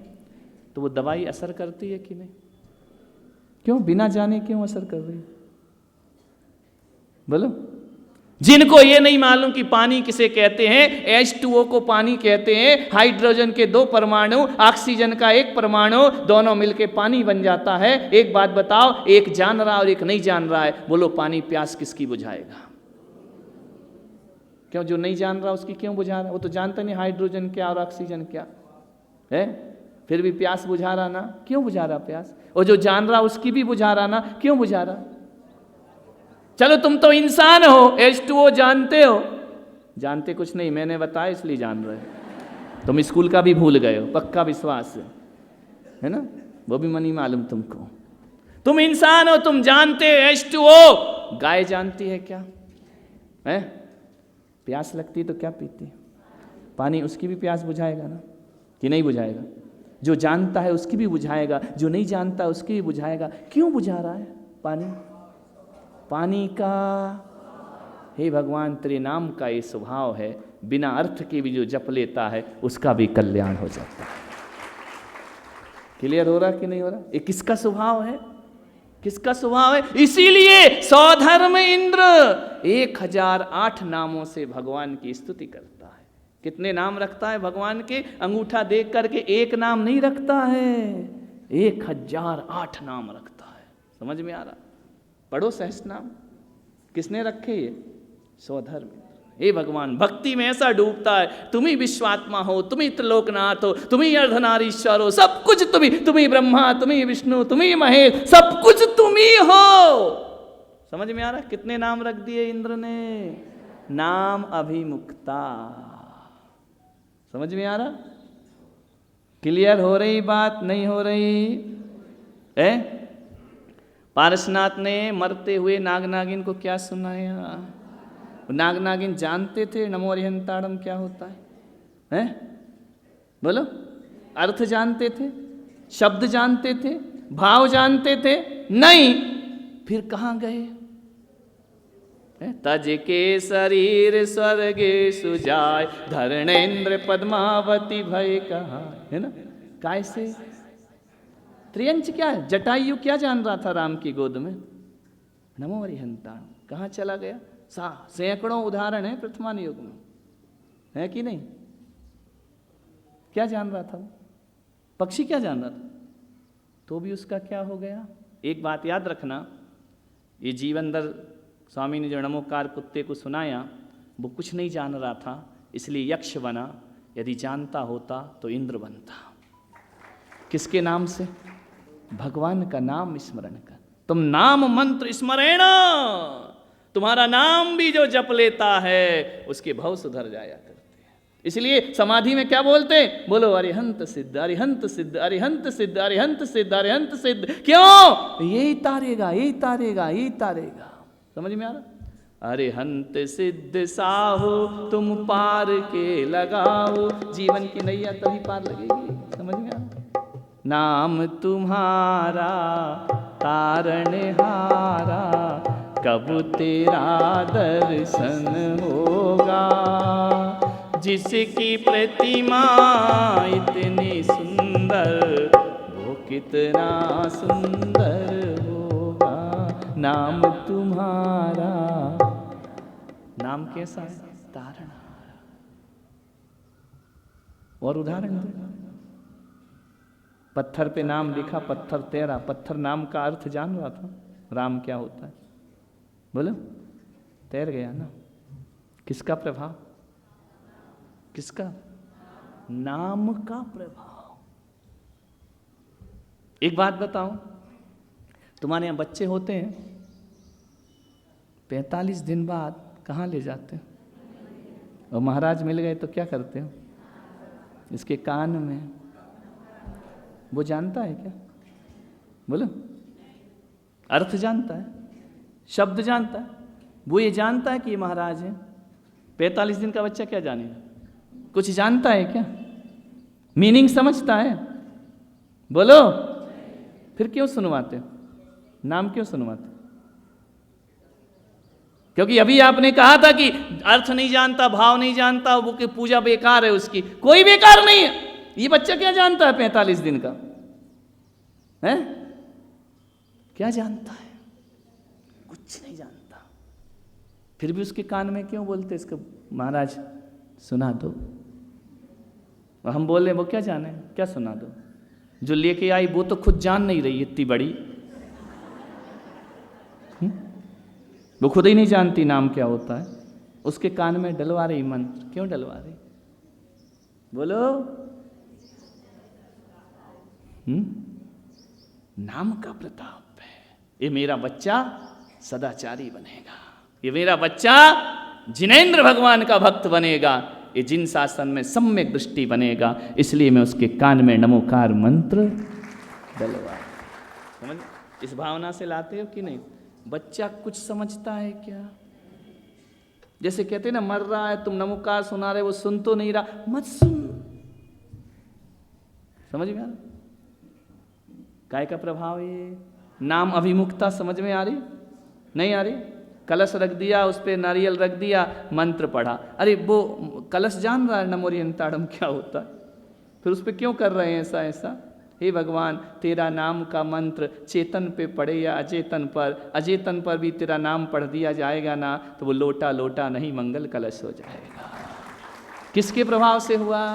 तो वो दवाई असर करती है कि नहीं? क्यों बिना जाने क्यों असर कर रही है? बोलो। जिनको ये नहीं मालूम कि पानी किसे कहते हैं, H2O को पानी कहते हैं, हाइड्रोजन के 2 परमाणु, ऑक्सीजन का 1 परमाणु, दोनों मिलके पानी बन जाता है। एक बात बताओ, एक जान रहा और एक नहीं जान रहा है, बोलो पानी प्यास किसकी बुझाएगा? क्यों? जो नहीं जान रहा उसकी क्यों बुझा रहा? वो तो जानता नहीं हाइड्रोजन क्या और ऑक्सीजन क्या है, फिर भी प्यास बुझा रहा ना। क्यों बुझा रहा प्यास? और जो जान रहा उसकी भी बुझा रहा ना। क्यों बुझा रहा? चलो तुम तो इंसान हो, H2O जानते हो? जानते कुछ नहीं, मैंने बताया इसलिए जान रहे हो। तुम स्कूल का भी भूल गए हो, पक्का विश्वास है ना? वो भी मनी मालूम तुमको। तुम इंसान हो, तुम जानते हो H2O। गाय जानती है क्या? है? प्यास लगती तो क्या पीती है? पानी। उसकी भी प्यास बुझाएगा ना कि नहीं बुझाएगा? जो जानता है उसकी भी बुझाएगा, जो नहीं जानता उसकी भी बुझाएगा। क्यों बुझा रहा है पानी? पानी का, हे भगवान तेरे नाम का ये स्वभाव है, बिना अर्थ के भी जो जप लेता है उसका भी कल्याण हो जाता है। क्लियर हो रहा कि नहीं हो रहा? ये किसका स्वभाव है? किसका स्वभाव है? इसीलिए सौधर्म इंद्र 1008 नामों से भगवान की स्तुति करता है। कितने नाम रखता है भगवान के? अंगूठा देख करके एक नाम नहीं रखता है, 1008 नाम रखता है। समझ में आ रहा? पढ़ो सहस्रनाम। किसने रखे ये? सौधर्म। हे भगवान, भक्ति में ऐसा डूबता है, तुम ही विश्वात्मा हो, तुम ही त्रिलोकनाथ हो, तुम ही अर्धनारीश्वर हो, सब कुछ तुम ही ब्रह्मा, तुम ही विष्णु, तुम ही महेश, सब कुछ तुम ही हो। समझ में आ रहा? कितने नाम रख दिए इंद्र ने? नाम अभिमुक्ता। समझ में आ रहा? क्लियर हो रही बात? नहीं हो रही है? पारसनाथ ने मरते हुए नाग नागिन को क्या सुनाया? नाग नागिन जानते थे नमो अरिहंताड़म क्या होता है? हैं? बोलो। अर्थ जानते थे? शब्द जानते थे? भाव जानते थे? नहीं। फिर कहाँ गए? तज के शरीर स्वर्गे सुजाय, धरणेन्द्र पद्मावती भय कहा, है ना? कैसे? त्रियंच क्या है? जटायु क्या जान रहा था राम की गोद में? नमो अरिहंताड़म। कहाँ चला गया? सैकड़ों उदाहरण है प्रथमान युग में, है कि नहीं? क्या जान रहा था वो? पक्षी क्या जान रहा था? तो भी उसका क्या हो गया? एक बात याद रखना, ये जीवनधर स्वामी ने जो नमोकार कुत्ते को सुनाया, वो कुछ नहीं जान रहा था, इसलिए यक्ष बना। यदि जानता होता तो इंद्र बनता। किसके नाम से? भगवान का नाम स्मरण कर। तुम नाम मंत्र स्मरण, तुम्हारा नाम भी जो जप लेता है उसके भव सुधर जाया करते हैं। इसलिए समाधि में क्या बोलते हैं? बोलो अरिहंत सिद्ध, अरिहंत सिद्ध, अरिहंत सिद्ध, अरिहंत सिद्ध, अरिहंत सिद्ध। क्यों? यही तारेगा, यही तारेगा, यही तारेगा। समझ में आ रहा? अरिहंत सिद्ध साहो तुम पार के लगाओ, जीवन की नैया तभी पार लगेगी। समझ में आ रहा? नाम तुम्हारा तारणहारा, कब तेरा दर्शन होगा, जिसकी प्रतिमा इतनी सुंदर, वो कितना सुंदर होगा। नाम तुम्हारा, नाम कैसा है? तारणहारा। और उदाहरण दो। पत्थर पे नाम लिखा, पत्थर तैरा। पत्थर नाम का अर्थ जान रहा था? राम क्या होता है? बोलो। तैर गया ना। किसका प्रभाव? किसका? नाम का प्रभाव। एक बात बताओ, तुम्हारे यहाँ बच्चे होते हैं, 45 दिन बाद कहाँ ले जाते हैं? और महाराज मिल गए तो क्या करते हो? इसके कान में। वो जानता है क्या? बोलो। अर्थ जानता है, शब्द जानता है। वो ये जानता है कि ये महाराज है। 45 दिन का बच्चा क्या जानेगा? कुछ जानता है क्या? मीनिंग समझता है? बोलो। फिर क्यों सुनवाते हो? नाम क्यों सुनवाते? क्योंकि अभी आपने कहा था कि अर्थ नहीं जानता, भाव नहीं जानता, वो कि पूजा बेकार है उसकी। कोई बेकार नहीं है। ये बच्चा क्या जानता है 45 दिन का? है? क्या जानता है? कुछ नहीं जानता। फिर भी उसके कान में क्यों बोलते इसको, महाराज सुना दो। और हम बोल रहे वो क्या जाने, क्या सुना दो? जो लेके आई वो तो खुद जान नहीं रही इतनी बड़ी। वो खुद ही नहीं जानती नाम क्या होता है, उसके कान में डलवा रही मंत्र। क्यों डलवा रही? बोलो। नाम का प्रताप है। ये मेरा बच्चा सदाचारी बनेगा, ये मेरा बच्चा जिनेंद्र भगवान का भक्त बनेगा, ये जिन शासन में सम्यक दृष्टि बनेगा, इसलिए मैं उसके कान में नमोकार मंत्र डलवा। समझ? इस भावना से लाते हो कि नहीं? बच्चा कुछ समझता है क्या? जैसे कहते हैं ना, मर रहा है, तुम नमोकार सुना रहे, वो सुन तो नहीं रहा, मत सुन। समझ में आ रहा? काय का प्रभाव ये? नाम अभिमुखता समझ में आ रही? नहीं आ रही? कलश रख दिया, उस पर नारियल रख दिया, मंत्र पढ़ा। अरे वो कलश जान रहा है नमोरियंताड़म क्या होता है, फिर उस पर क्यों कर रहे हैं ऐसा ऐसा? हे भगवान, तेरा नाम का मंत्र चेतन पे पड़े या अचेतन पर, अचेतन पर भी तेरा नाम पढ़ दिया जाएगा ना, तो वो लोटा लोटा नहीं मंगल कलश हो जाएगा। किसके प्रभाव से हुआ?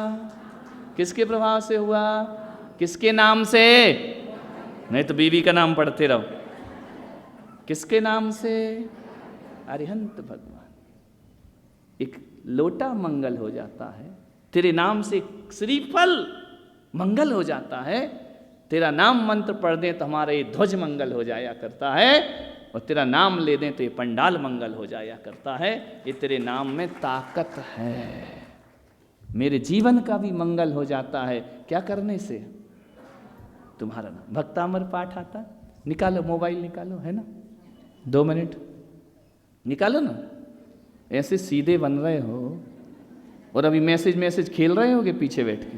किसके प्रभाव से हुआ? किसके नाम से? नहीं तो बीवी का नाम पढ़ते रहो। किसके नाम से? अरिहंत भगवान। एक लोटा मंगल हो जाता है तेरे नाम से, श्रीफल मंगल हो जाता है। तेरा नाम मंत्र पढ़ दें तो हमारा ये ध्वज मंगल हो जाया करता है, और तेरा नाम ले दें तो ये पंडाल मंगल हो जाया करता है। ये तेरे नाम में ताकत है। मेरे जीवन का भी मंगल हो जाता है। क्या करने से? तुम्हारा नाम। भक्तामर पाठ आता, निकालो, मोबाइल निकालो, है ना, 2 मिनट निकालो ना। ऐसे सीधे बन रहे हो और अभी मैसेज खेल रहे होगे पीछे बैठ के,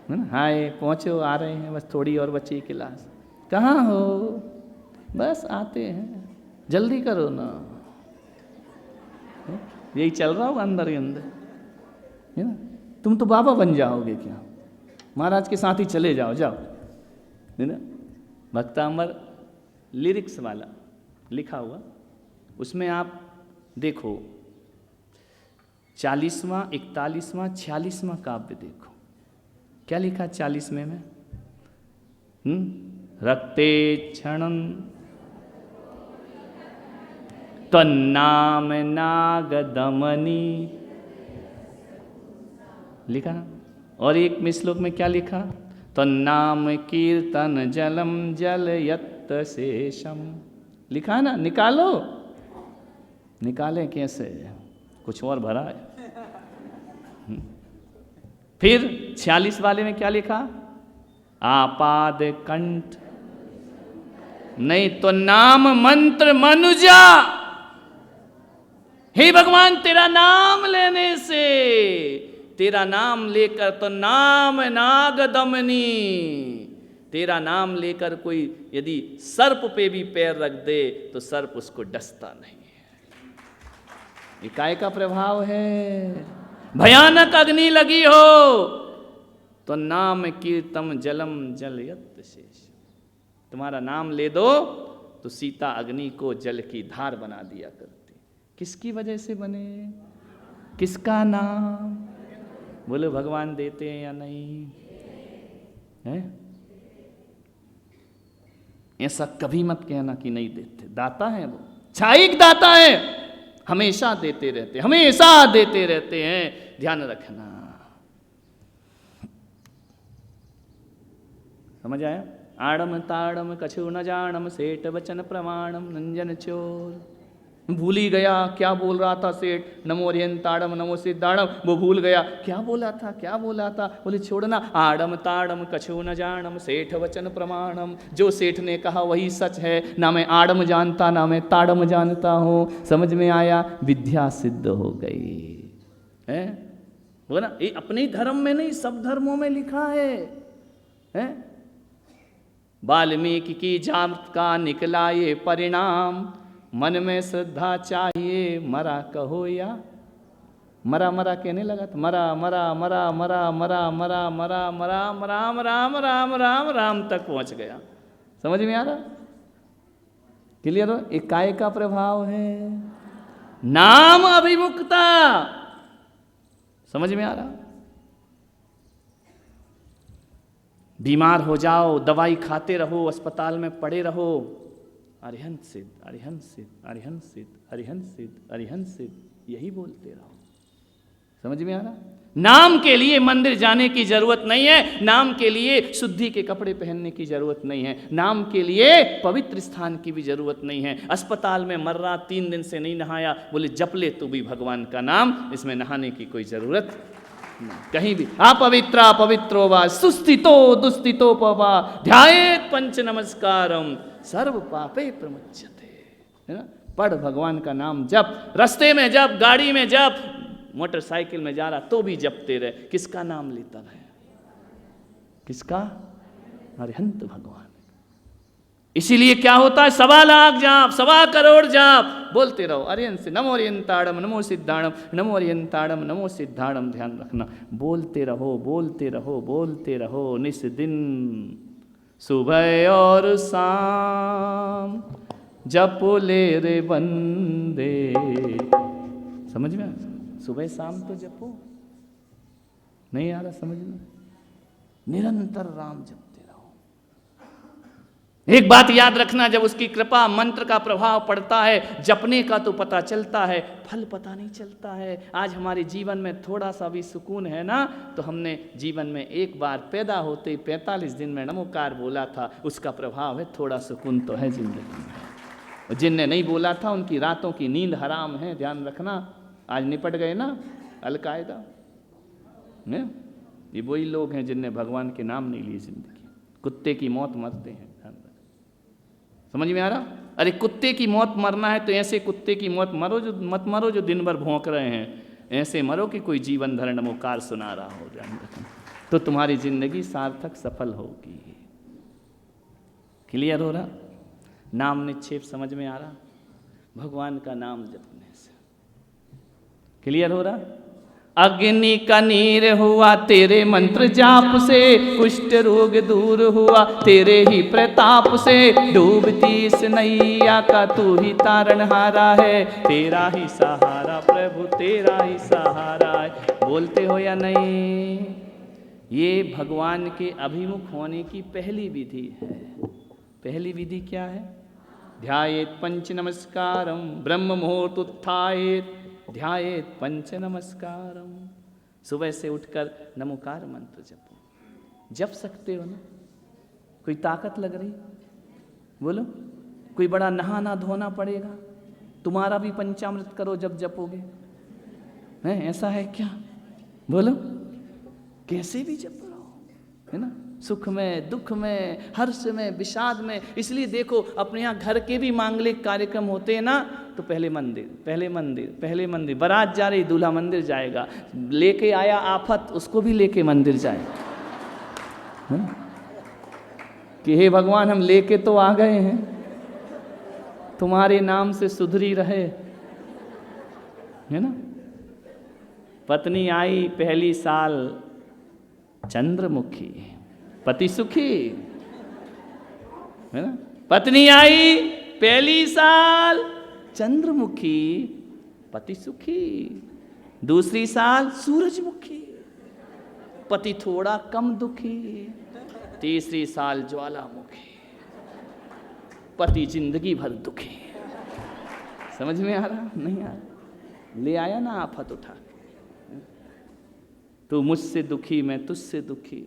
है ना? हाय पहुँचो, आ रहे हैं, बस थोड़ी और बची क्लास। कहाँ हो? बस आते हैं, जल्दी करो ना। यही चल रहा होगा अंदर ही अंदर, है ना? तुम तो बाबा बन जाओगे क्या? महाराज के साथ ही चले जाओ, जाओ, है ना? भक्तामर लिरिक्स वाला लिखा हुआ, उसमें आप देखो 40वां, 41वां, 46वां काव्य देखो, क्या लिखा 40वें में? रक्ते क्षणं तन्नाम नागदमनी लिखा। और एक में श्लोक में क्या लिखा? तन्नाम कीर्तन जलम जलयत शेषम लिखा है ना। निकालो, निकालें कैसे? कुछ और भरा है, फिर 46 वाले में क्या लिखा? आपाद कंठ, नहीं तो नाम मंत्र मनुजा। हे भगवान, तेरा नाम लेने से, तेरा नाम लेकर तो नाम नाग दमनी, तेरा नाम लेकर कोई यदि सर्प पे भी पैर रख दे तो सर्प उसको डसता नहीं है। ये काय का प्रभाव है? भयानक अग्नि लगी हो तो नाम कीर्तम जलम जलयत शेष, तुम्हारा नाम ले दो तो सीता अग्नि को जल की धार बना दिया करती। किसकी वजह से बने? किसका नाम? बोलो भगवान देते हैं या नहीं है? ऐसा कभी मत कहना कि नहीं देते, दाता है वो, छाईक दाता है, हमेशा देते रहते, हमेशा देते रहते हैं, ध्यान रखना। समझ आया? आड़म ताड़म कछु न जानम, सेठ वचन प्रमाणम नंजन चोर। भूल ही गया क्या बोल रहा था सेठ, नमो ताड़म नमो सिद्धाड़म, वो भूल गया क्या बोला था, क्या बोला था। बोले छोड़ना, आड़म ताड़म कछु न जानम, सेठ वचन प्रमाणम। जो सेठ ने कहा वही सच है, ना मैं आड़म जानता ना मैं ताड़म जानता हूँ। समझ में आया? विद्या सिद्ध हो गई है वो ना। ये अपने धर्म में नहीं, सब धर्मों में लिखा है? वाल्मीकि की जात का निकला ये परिणाम, मन में श्रद्धा चाहिए, मरा कहो या मरा मरा कहने लगा था, मरा मरा मरा मरा मरा मरा मरा मरा राम राम राम राम राम तक पहुंच गया। समझ में आ रहा? क्लियर हो? एक काय का प्रभाव है, नाम अभिमुखता। समझ में आ रहा? बीमार हो जाओ, दवाई खाते रहो, अस्पताल में पड़े रहो, अरिहंत सिद्ध अरिहंत सिद्ध अरिहंत सिद्ध अरिहंत सिद्ध अरिहंत सिद्ध, यही बोलते रहो। समझ में आ रहा? नाम के लिए मंदिर जाने की जरूरत नहीं है, नाम के लिए शुद्धि के कपड़े पहनने की जरूरत नहीं है, नाम के लिए पवित्र स्थान की भी जरूरत नहीं है। अस्पताल में मर रहा, 3 दिन से नहीं नहाया, बोले जप ले तू भी भगवान का नाम, इसमें नहाने की कोई जरूरत कहीं भी। अपवित्रा पवित्रो वा सुस्थितो दुस्थितो पवा ध्यायेत पंच नमस्कारम सर्व पापे प्रमुच्यते, है ना? पढ़ भगवान का नाम, जप, रास्ते में जप, गाड़ी में जप, मोटरसाइकिल में जा रहा तो भी जपते रहे। किसका नाम लेता रहे? किसका? अरिहंत भगवान। इसीलिए क्या होता है, 1.25 लाख जाप, 1.25 करोड़ जाप बोलते रहो। अरिहंत से नमो अरिहंताड़म नमो सिद्धाड़म, नमो अरिहंताड़म नमो सिद्धाड़म। ध्यान रखना, बोलते रहो बोलते रहो बोलते रहो, निस दिन सुबह और शाम जप ले रे बंदे। समझ में? सुबह शाम तो जपो, नहीं आ रहा समझ में? निरंतर राम जपते रहो। एक बात याद रखना, जब उसकी कृपा मंत्र का प्रभाव पड़ता है, जपने का तो पता चलता है, फल पता नहीं चलता है। आज हमारे जीवन में थोड़ा सा भी सुकून है ना, तो हमने जीवन में एक बार पैदा होते 45 दिन में नमोकार बोला था, उसका प्रभाव है। थोड़ा सुकून तो है जिंदगी में। जिनने नहीं बोला था उनकी रातों की नींद हराम है, ध्यान रखना। आज निपट गए ना अलकायदा, ये वही लोग हैं जिनने भगवान के नाम नहीं लिए जिंदगी। कुत्ते की मौत मरते हैं, ध्यान रखना। समझ में आ रहा? अरे कुत्ते की मौत मरना है तो ऐसे कुत्ते की मौत मरो जो मत मरो जो दिन भर भौंक रहे हैं, ऐसे मरो कि कोई जीवन भर नमोकार सुना रहा हो, ध्यान रखना। तो तुम्हारी जिंदगी सार्थक सफल होगी। क्लियर हो रहा? नाम निक्षेप समझ में आ रहा? भगवान का नाम जपने से क्लियर हो रहा? अग्नि का नीर हुआ तेरे मंत्र जाप से, कुष्ठ रोग दूर हुआ तेरे ही प्रताप से। डूबती इस नैया का तू ही तारणहारा है, तेरा ही सहारा प्रभु तेरा ही सहारा है। बोलते हो या नहीं? ये भगवान के अभिमुख होने की पहली विधि है। पहली विधि क्या है? ध्यायेत पंच नमस्कारम ब्रह्म मुहूर्त उत्थायेत ध्यायेत पंच नमस्कारम। सुबह से उठकर नमोकार मंत्र जपो। जप सकते हो ना? कोई ताकत लग रही? बोलो। कोई बड़ा नहाना धोना पड़ेगा? तुम्हारा भी पंचामृत करो जब जपोगे, हैं? ऐसा है क्या? बोलो। कैसे भी जप रहो, है ना, सुख में, दुख में, हर्ष में, विषाद में। इसलिए देखो अपने यहाँ घर के भी मांगलिक कार्यक्रम होते हैं ना, तो पहले मंदिर, पहले मंदिर, पहले मंदिर। बारात जा रही, दूल्हा मंदिर जाएगा, लेके आया आफत, उसको भी लेके मंदिर जाएगा, है ना? कि हे भगवान हम लेके तो आ गए हैं, तुम्हारे नाम से सुधरी रहे, है ना। पत्नी आई पहली साल चंद्रमुखी, पति सुखी, है ना। पत्नी आई पहली साल चंद्रमुखी, पति सुखी। दूसरी साल सूरजमुखी, पति थोड़ा कम दुखी। तीसरी साल ज्वालामुखी, पति जिंदगी भर दुखी। समझ में आ रहा? नहीं आ रहा? ले आया ना आफत उठा के। तू मुझसे दुखी, मैं तुझसे दुखी।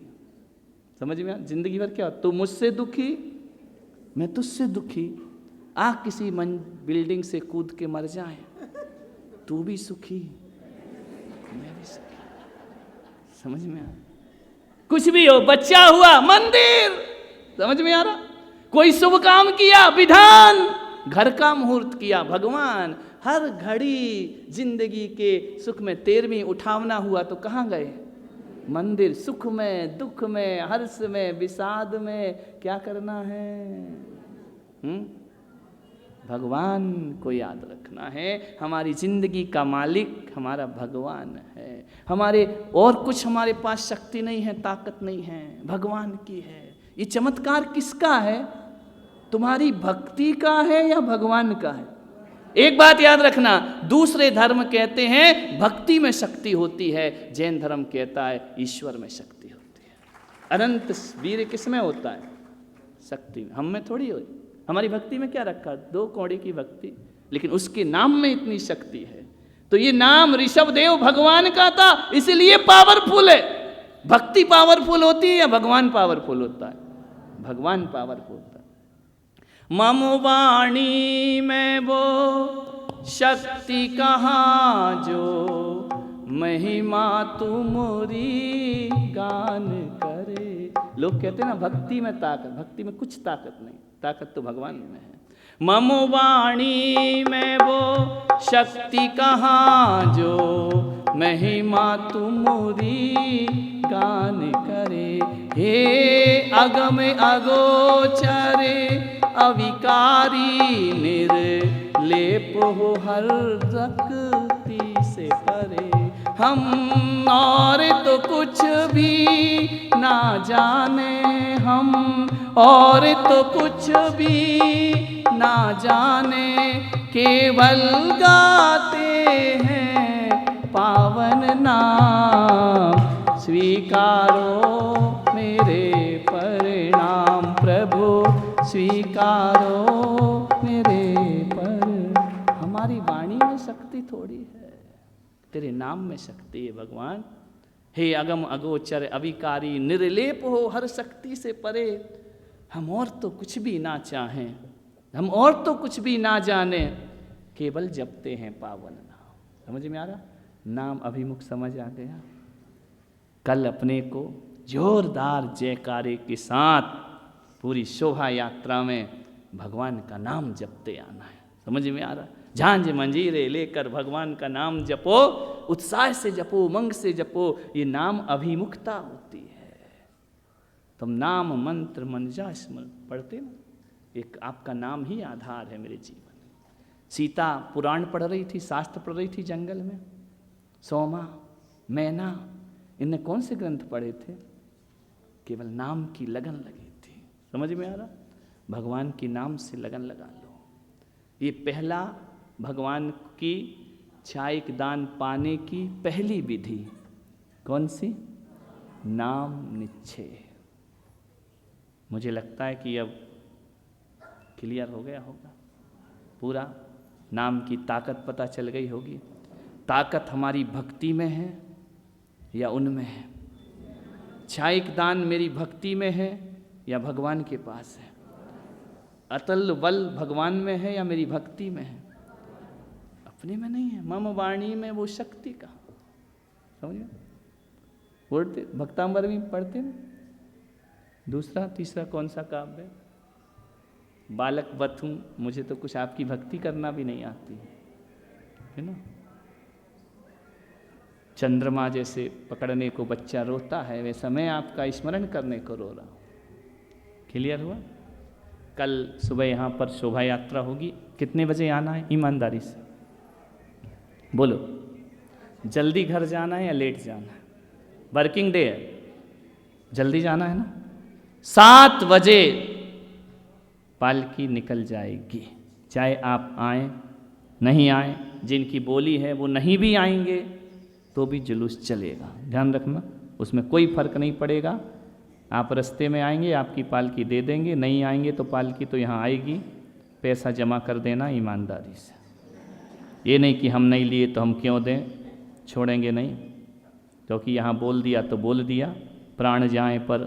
समझ में आ? जिंदगी भर क्या? तू मुझसे दुखी, मैं तुझसे दुखी। किसी बिल्डिंग से कूद के मर जाए, तू भी सुखी, मैं भी सुखी। समझ में आ? कुछ भी हो, बच्चा हुआ मंदिर, समझ में आ रहा? कोई शुभ काम किया, विधान, घर का मुहूर्त किया, भगवान। हर घड़ी जिंदगी के सुख में 13वीं उठावना हुआ तो कहाँ गए? मंदिर। सुख में, दुख में, हर्ष में, विषाद में क्या करना है? भगवान को याद रखना है। हमारी जिंदगी का मालिक हमारा भगवान है। हमारे और कुछ हमारे पास शक्ति नहीं है, ताकत नहीं है, भगवान की है। ये चमत्कार किसका है? तुम्हारी भक्ति का है या भगवान का है? एक बात याद रखना, दूसरे धर्म कहते हैं भक्ति में शक्ति होती है, जैन धर्म कहता है ईश्वर में शक्ति होती है। अनंत वीर किस में होता है? शक्ति में। हम में थोड़ी हो। हमारी भक्ति में क्या रखा? 2 कौड़ी की भक्ति, लेकिन उसके नाम में इतनी शक्ति है। तो ये नाम ऋषभदेव भगवान का था, इसलिए पावरफुल है। भक्ति पावरफुल होती है या भगवान पावरफुल होता है? भगवान पावरफुल होता है। मम वाणी में वो शक्ति कहाँ जो महिमा तुमरी गान करे। लोग कहते हैं ना भक्ति में ताकत, भक्ति में कुछ ताकत नहीं, ताकत तो भगवान में है। मम वाणी में वो शक्ति कहाँ जो महिमा तुमरी गान करे। हे अगम अगोचरे अविकारी निर्लेप हो हर शक्ति से परे। हम और तो कुछ भी ना जाने, हम और तो कुछ भी ना जाने, केवल गाते हैं पावन नाम। स्वीकारो मेरे परिणाम प्रभु, स्वीकारो मेरे पर। हमारी वाणी में शक्ति थोड़ी है, तेरे नाम में शक्ति है भगवान। हे अगम अगोचर अविकारी निर्लेप हो हर शक्ति से परे। हम और तो कुछ भी ना चाहें, हम और तो कुछ भी ना जाने, केवल जपते हैं पावन नाम। समझ में आ रहा? नाम अभिमुख समझ आ गया? कल अपने को जोरदार जयकारे के साथ पूरी शोभा यात्रा में भगवान का नाम जपते आना है। समझ में आ रहा? झांझ मंजीरे लेकर भगवान का नाम जपो, उत्साह से जपो, उमंग से जपो। ये नाम अभिमुखता होती है। तुम नाम मंत्र मनजा स्मरण पढ़ते ना, एक आपका नाम ही आधार है मेरे जीवन। सीता पुराण पढ़ रही थी, शास्त्र पढ़ रही थी जंगल में। सोमा, मैना, इनने कौन से ग्रंथ पढ़े थे? केवल नाम की लगन लगी थी। समझ में आ रहा? भगवान के नाम से लगन लगा लो। ये पहला भगवान की छायिक दान पाने की पहली विधि कौन सी? नाम निश्चय। मुझे लगता है कि अब क्लियर हो गया होगा पूरा। नाम की ताकत पता चल गई होगी। ताकत हमारी भक्ति में है या उनमें है? छायिक दान मेरी भक्ति में है या भगवान के पास है? अतल बल भगवान में है या मेरी भक्ति में है? अपने में नहीं है। मम वाणी में वो शक्ति कहाँ? समझिए, पढ़ते भक्तांबर में पढ़ते ना। दूसरा तीसरा कौन सा काव्य? बालक वत हूँ, मुझे तो कुछ आपकी भक्ति करना भी नहीं आती है ना। चंद्रमा जैसे पकड़ने को बच्चा रोता है, वैसा मैं आपका स्मरण करने को रो रहा हूँ। क्लियर हुआ? कल सुबह यहाँ पर शोभा यात्रा होगी, कितने बजे आना है ईमानदारी से बोलो? जल्दी घर जाना है या लेट जाना है? वर्किंग डे है, जल्दी जाना है ना। 7 बजे पालकी निकल जाएगी, चाहे आप आए नहीं आए। जिनकी बोली है वो नहीं भी आएंगे तो भी जुलूस चलेगा, ध्यान रखना, उसमें कोई फर्क नहीं पड़ेगा। आप रास्ते में आएंगे, आपकी पालकी दे देंगे, नहीं आएंगे तो पालकी तो यहाँ आएगी, पैसा जमा कर देना ईमानदारी से। ये नहीं कि हम नहीं लिए तो हम क्यों दें, छोड़ेंगे नहीं, क्योंकि यहाँ बोल दिया तो बोल दिया, प्राण जाए पर